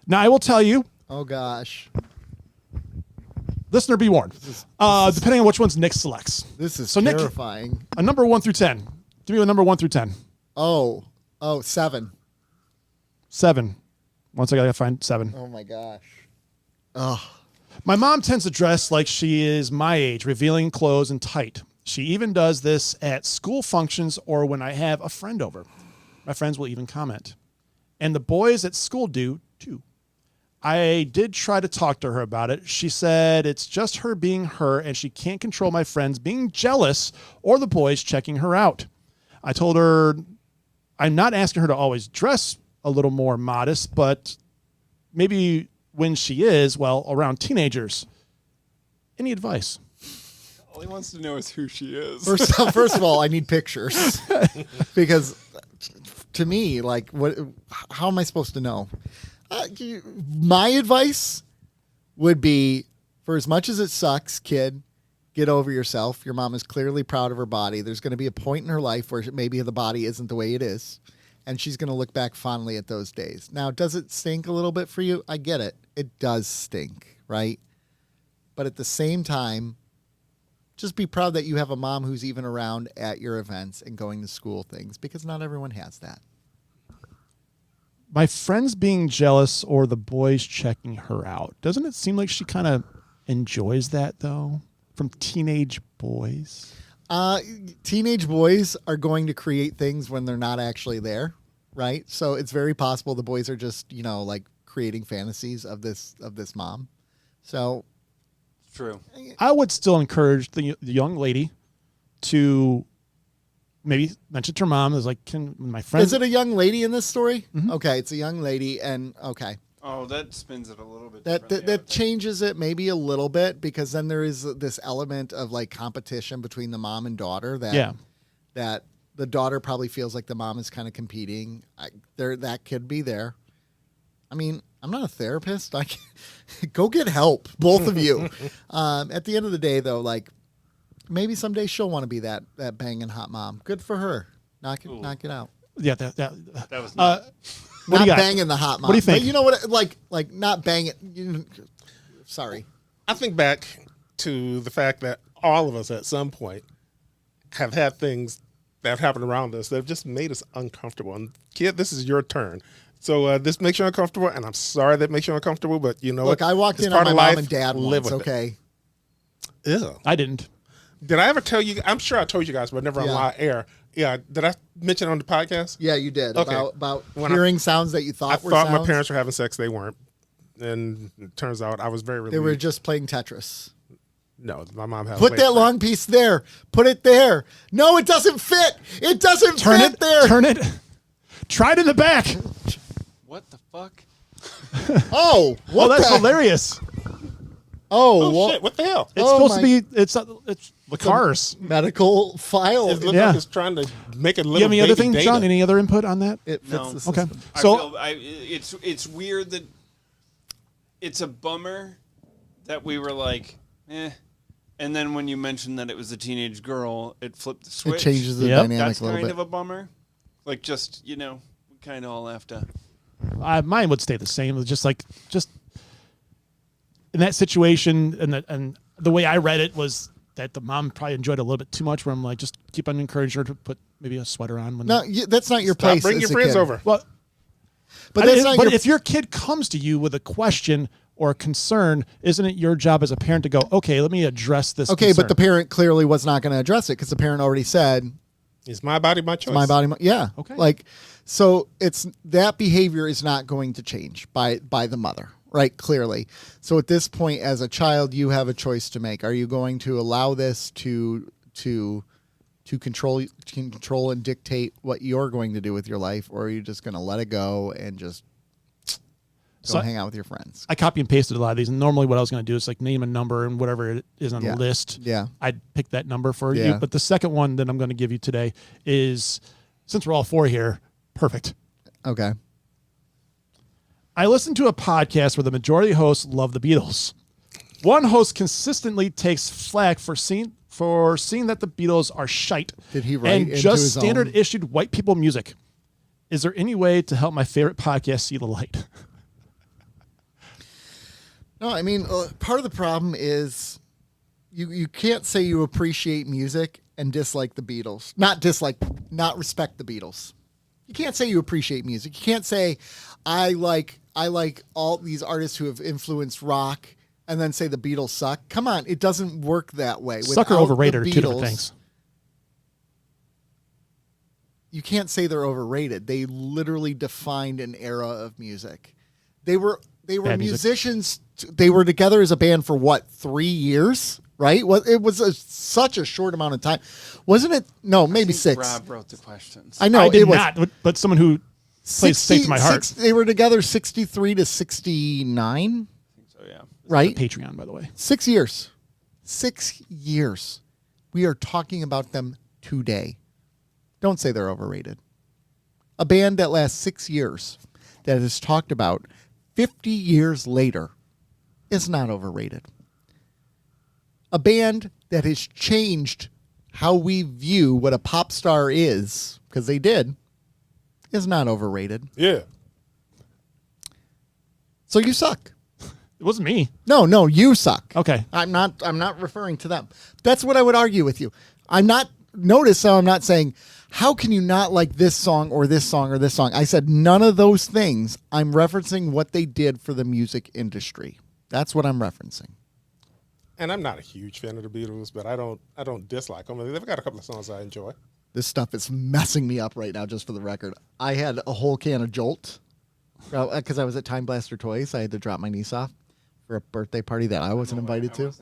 Now, I will tell you, oh gosh! listener be warned, depending on which ones Nick selects. This is so terrifying. Nick, a number 1 through 10. Give me a number 1 through 10. Oh, 7. 7. Once I got to find 7. Oh my gosh! Oh, My mom tends to dress like she is my age, revealing clothes and tight. She even does this at school functions or when I have a friend over. My friends will even comment. And the boys at school do too. I did try to talk to her about it. She said it's just her being her and she can't control my friends being jealous or the boys checking her out. I told her I'm not asking her to always dress a little more modest, but maybe when she is, well, around teenagers. Any advice? All he wants to know is who she is. first of all, I need pictures because to me, like, what? How am I supposed to know? My advice would be, for as much as it sucks, kid, get over yourself. Your mom is clearly proud of her body. There's going to be a point in her life where maybe the body isn't the way it is, and she's going to look back fondly at those days. Now, does it stink a little bit for you? I get it. It does stink, right? But at the same time, just be proud that you have a mom who's even around at your events and going to school things, because not everyone has that. My friends being jealous or the boys checking her out. Doesn't it seem like she kind of enjoys that, though, from teenage boys? Teenage boys are going to create things when they're not actually there, right? So it's very possible the boys are just, like creating fantasies of this mom. So True. I would still encourage the young lady to maybe mention to her mom, is like, can my friends... Is it a young lady in this story? Mm-hmm. Okay, it's a young lady, and okay. Oh, that spins it a little bit. That changes it maybe a little bit, because then there is this element of like competition between the mom and daughter that the daughter probably feels like the mom is kind of competing. That could be there. I mean, I'm not a therapist. Go get help, both of you. At the end of the day, though, like, maybe someday she'll want to be that banging hot mom. Good for her. Knock it out. Yeah, That was what do Not you got? banging the hot mom. What do you think? But you know what? Like not banging. Sorry. I think back to the fact that all of us at some point have had things that have happened around us that have just made us uncomfortable. And kid, this is your turn. So this makes you uncomfortable, and I'm sorry that makes you uncomfortable, but you know Look, what? I walked It's in part on of my mom life. and dad Live once, with it. okay? Ew. I didn't. Did I ever tell you? I'm sure I told you guys, but never on Yeah. live air. Yeah. Did I mention on the podcast? Yeah, you did. Okay. About When hearing sounds that you I thought were thought sounds. my parents were having sex. They weren't. And it turns out I was very relieved. They were just playing Tetris. No, my mom had Put that long piece there. Put it there. No, it doesn't fit. It doesn't Turn fit it. there. Turn it. Try it in the back. What the fuck? Oh, what That's the? hilarious. Oh, Oh well, shit! What the hell? It's Oh supposed my- to be. It's the cars. medical file. It looks Yeah. like it's trying to make it. You have any other thing, John? Any other input on that? It fits No. the Okay. system. So It's weird that it's a bummer that we were like, and then when you mentioned that it was a teenage girl, it flipped the switch. It changes the Yep. dynamic That's a little kind bit. of a bummer. Like, just, we kind of all have to. mine would stay the same. Just in that situation, and the way I read it was that the mom probably enjoyed it a little bit too much. Where I'm like, just keep on encouraging her to put maybe a sweater on. When No, that's not your Stop, place. bring as your a friends kid. over. well, But that's not but your. if your kid comes to you with a question or a concern, isn't it your job as a parent to go, okay, let me address this? Okay, concern. but the parent clearly was not going to address it because the parent already said, It's my body, my choice. My body, yeah. Okay. Like, so it's that behavior is not going to change by the mother, right? Clearly. So at this point, as a child, you have a choice to make. Are you going to allow this to control and dictate what you're going to do with your life, or are you just going to let it go and just go hang out with your friends? I copy and pasted a lot of these, and normally what I was going to do is like name a number and whatever it is on the list. Yeah. I'd pick that number for you. Yeah. But the second one that I'm going to give you today is, since we're all four here, perfect. Okay. I listened to a podcast where the majority of hosts love the Beatles. One host consistently takes flack for seeing that the Beatles are shite Did he write and into just his standard own? issued white people music. Is there any way to help my favorite podcast see the light? No, I mean, part of the problem is you can't say you appreciate music and dislike the Beatles. Not respect the Beatles. You can't say you appreciate music. You can't say I like all these artists who have influenced rock and then say the Beatles suck. Come on, it doesn't work that way. Suck or Without overrated are the two different Beatles, things. You can't say they're overrated. They literally defined an era of music. They were Bad music. musicians. They were together as a band for what, 3 years? Right? It was such a short amount of time, wasn't it? No, maybe I think 6. Rob wrote the questions. I know I did it was not, but someone who plays safe to my heart. They were together 63 to 69, So yeah. right? Patreon, by the way. 6 years. 6 years. We are talking about them today. Don't say they're overrated. A band that lasts 6 years, that is talked about 50 years later, is not overrated. A band that has changed how we view what a pop star is, because they did, is not overrated. Yeah. So you suck. It wasn't me. No, you suck. Okay. I'm not referring to them. That's what I would argue with you. Notice how I'm not saying, how can you not like this song or this song or this song? I said none of those things. I'm referencing what they did for the music industry. That's what I'm referencing. And I'm not a huge fan of the Beatles, but I don't dislike them. They've got a couple of songs I enjoy. This stuff is messing me up right now, just for the record. I had a whole can of Jolt because I was at Time Blaster Toys. I had to drop my niece off for a birthday party that I wasn't invited to.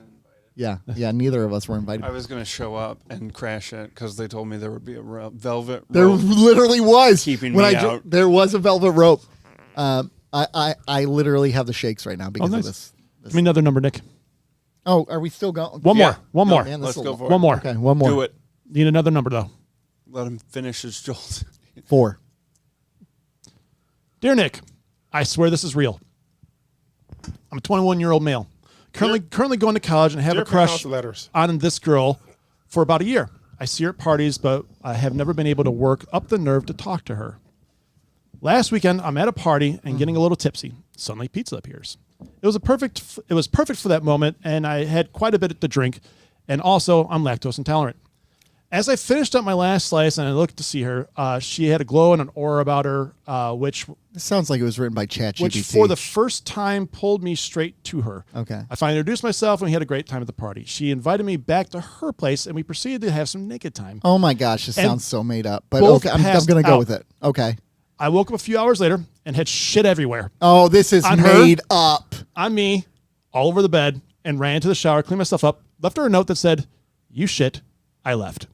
Yeah, neither of us were invited. I was going to show up and crash it because they told me there would be a velvet There rope. literally was. Keeping when me I out. There was a velvet rope. I literally have the shakes right now because nice. of this. Give me another number, Nick. Oh, are we still going? One Yeah. more. One No, more. man, this Let's is a go lot. for it. One more. Okay, one more. Do it. Need another number, though. Let him finish his jolt. 4. Dear Nick, I swear this is real. I'm a 21-year-old male. Currently going to college and have Dear a crush Penthouse letters. on this girl for about a year. I see her at parties, but I have never been able to work up the nerve to talk to her. Last weekend, I'm at a party and getting a little tipsy. Suddenly, pizza appears. It was perfect for that moment, and I had quite a bit to drink. And also, I'm lactose intolerant. As I finished up my last slice and I looked to see her, she had a glow and an aura about her, which This sounds like it was written by ChatGPT. which for the first time pulled me straight to her. Okay. I finally introduced myself and we had a great time at the party. She invited me back to her place and we proceeded to have some naked time. Oh my gosh, this And sounds so made up. But both okay, I'm passed going to go out. with it. Okay. I woke up a few hours later and had shit everywhere Oh, this is On her? made up. on me, all over the bed, and ran into the shower, cleaned myself up, left her a note that said, "You shit, I left."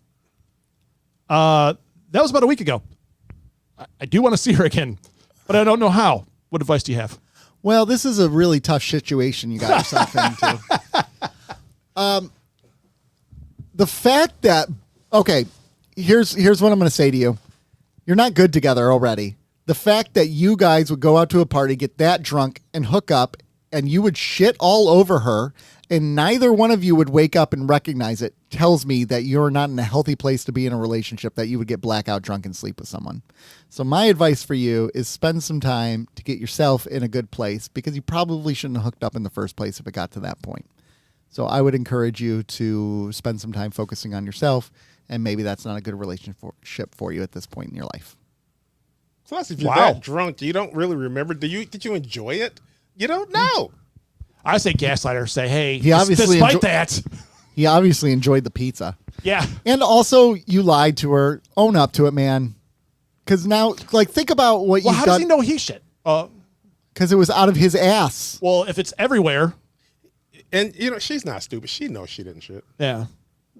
That was about a week ago. I do want to see her again, but I don't know how. What advice do you have? Well, this is a really tough situation you got yourself into. The fact that, okay, here's what I'm going to say to you. You're not good together already. The fact that you guys would go out to a party, get that drunk, and hook up, and you would shit all over her, and neither one of you would wake up and recognize it, tells me that you're not in a healthy place to be in a relationship, that you would get blackout drunk and sleep with someone. So my advice for you is spend some time to get yourself in a good place, because you probably shouldn't have hooked up in the first place if it got to that point. So I would encourage you to spend some time focusing on yourself, and maybe that's not a good relationship for you at this point in your life. Plus, if you're Wow. that drunk, you don't really remember. Did you enjoy it? You don't know. I say gaslight her. Say, hey, He obviously despite enjo- that, He obviously enjoyed the pizza. Yeah. And also, you lied to her. Own up to it, man. Because now, like, think about what Well, you've how done. does he know he shit? Because it was out of his ass. Well, if it's everywhere. And, you know, she's not stupid. She knows she didn't shit. Yeah.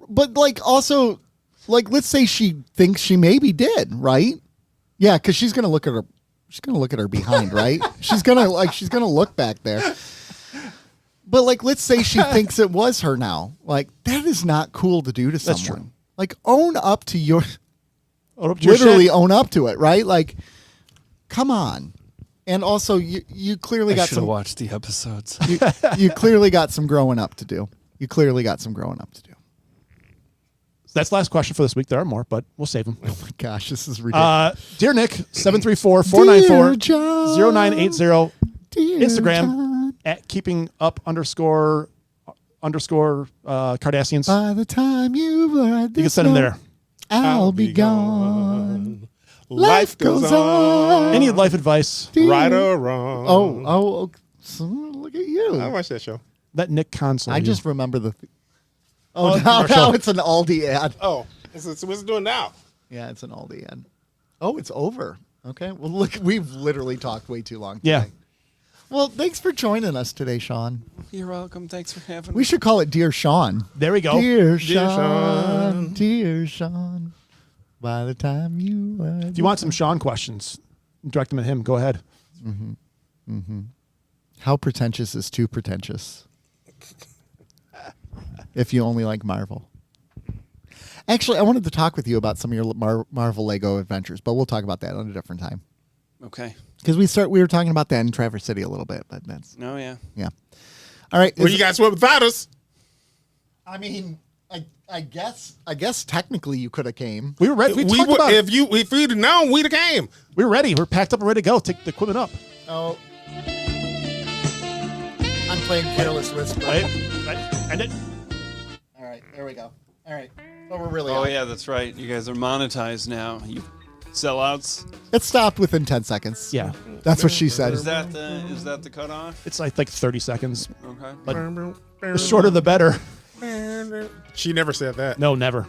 But, like, also, like, let's say she thinks she maybe did, right? Yeah, because she's gonna look at her. She's gonna look at her behind, right? She's gonna look back there. But like, let's say she thinks it was her now. Like, that is not cool to do to someone. That's true. Like, own up to your. Own up to your Literally shit. own up to it, right? Like, come on. And also, you clearly got should have some. watched the episodes. You clearly got some growing up to do. You clearly got some growing up to do. That's the last question for this week. There are more, but we'll save them. Oh my gosh, this is ridiculous. Dear Nick, 734-494-0980. Dear Instagram John, at keeping up underscore Cardassians. by the time you've heard You can this send them note, there. I'll be gone. Life goes on. Any life advice? Right or wrong. Oh, so look at you. I watched that show. Let Nick console I you. just remember the. Oh, now commercial. it's an Aldi ad. Oh, what's it doing now? Yeah, it's an Aldi ad. Oh, it's over. Okay. Well, look, we've literally talked way too long. Yeah. Today. Well, thanks for joining us today, Sean. You're welcome. Thanks for having We me. should call it Dear Sean. There we go. Dear Dear Sean, dear Sean. By the time you. If you want some Sean questions, direct them at him. Go ahead. How pretentious is too pretentious? If you only like Marvel. Actually, I wanted to talk with you about some of your Marvel Lego adventures, but we'll talk about that at a different time. Okay. Because we were talking about that in Traverse City a little bit, but that's No, yeah. yeah. All right. Well, you guys went without us. I mean, I guess technically you could have came. We were ready. We talked about it. If we'd have known, we'd have came. We were ready. We're packed up and ready to go. Take the equipment up. Oh, I'm playing Careless Whisper. Right? End it. All right, there we go. All right, so we're really. Oh, out. yeah, that's right. You guys are monetized now. You sellouts. It stopped within 10 seconds. Yeah. That's what she said. Is that the cutoff? It's like 30 seconds. Okay. But the shorter the better. She never said that. No, never.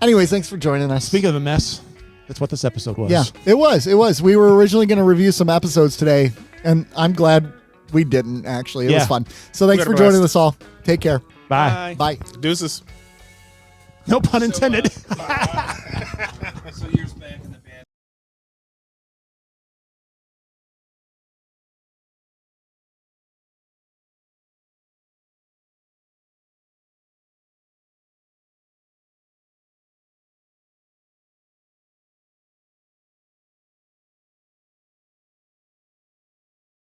Anyways, thanks for joining us. Speaking of a mess, that's what this episode was. Yeah, it was. It was. We were originally going to review some episodes today, and I'm glad we didn't, actually. It was Yeah. fun. So thanks We for had a joining blast. us all. Take care. Bye. Bye. Deuces. No pun intended. So you're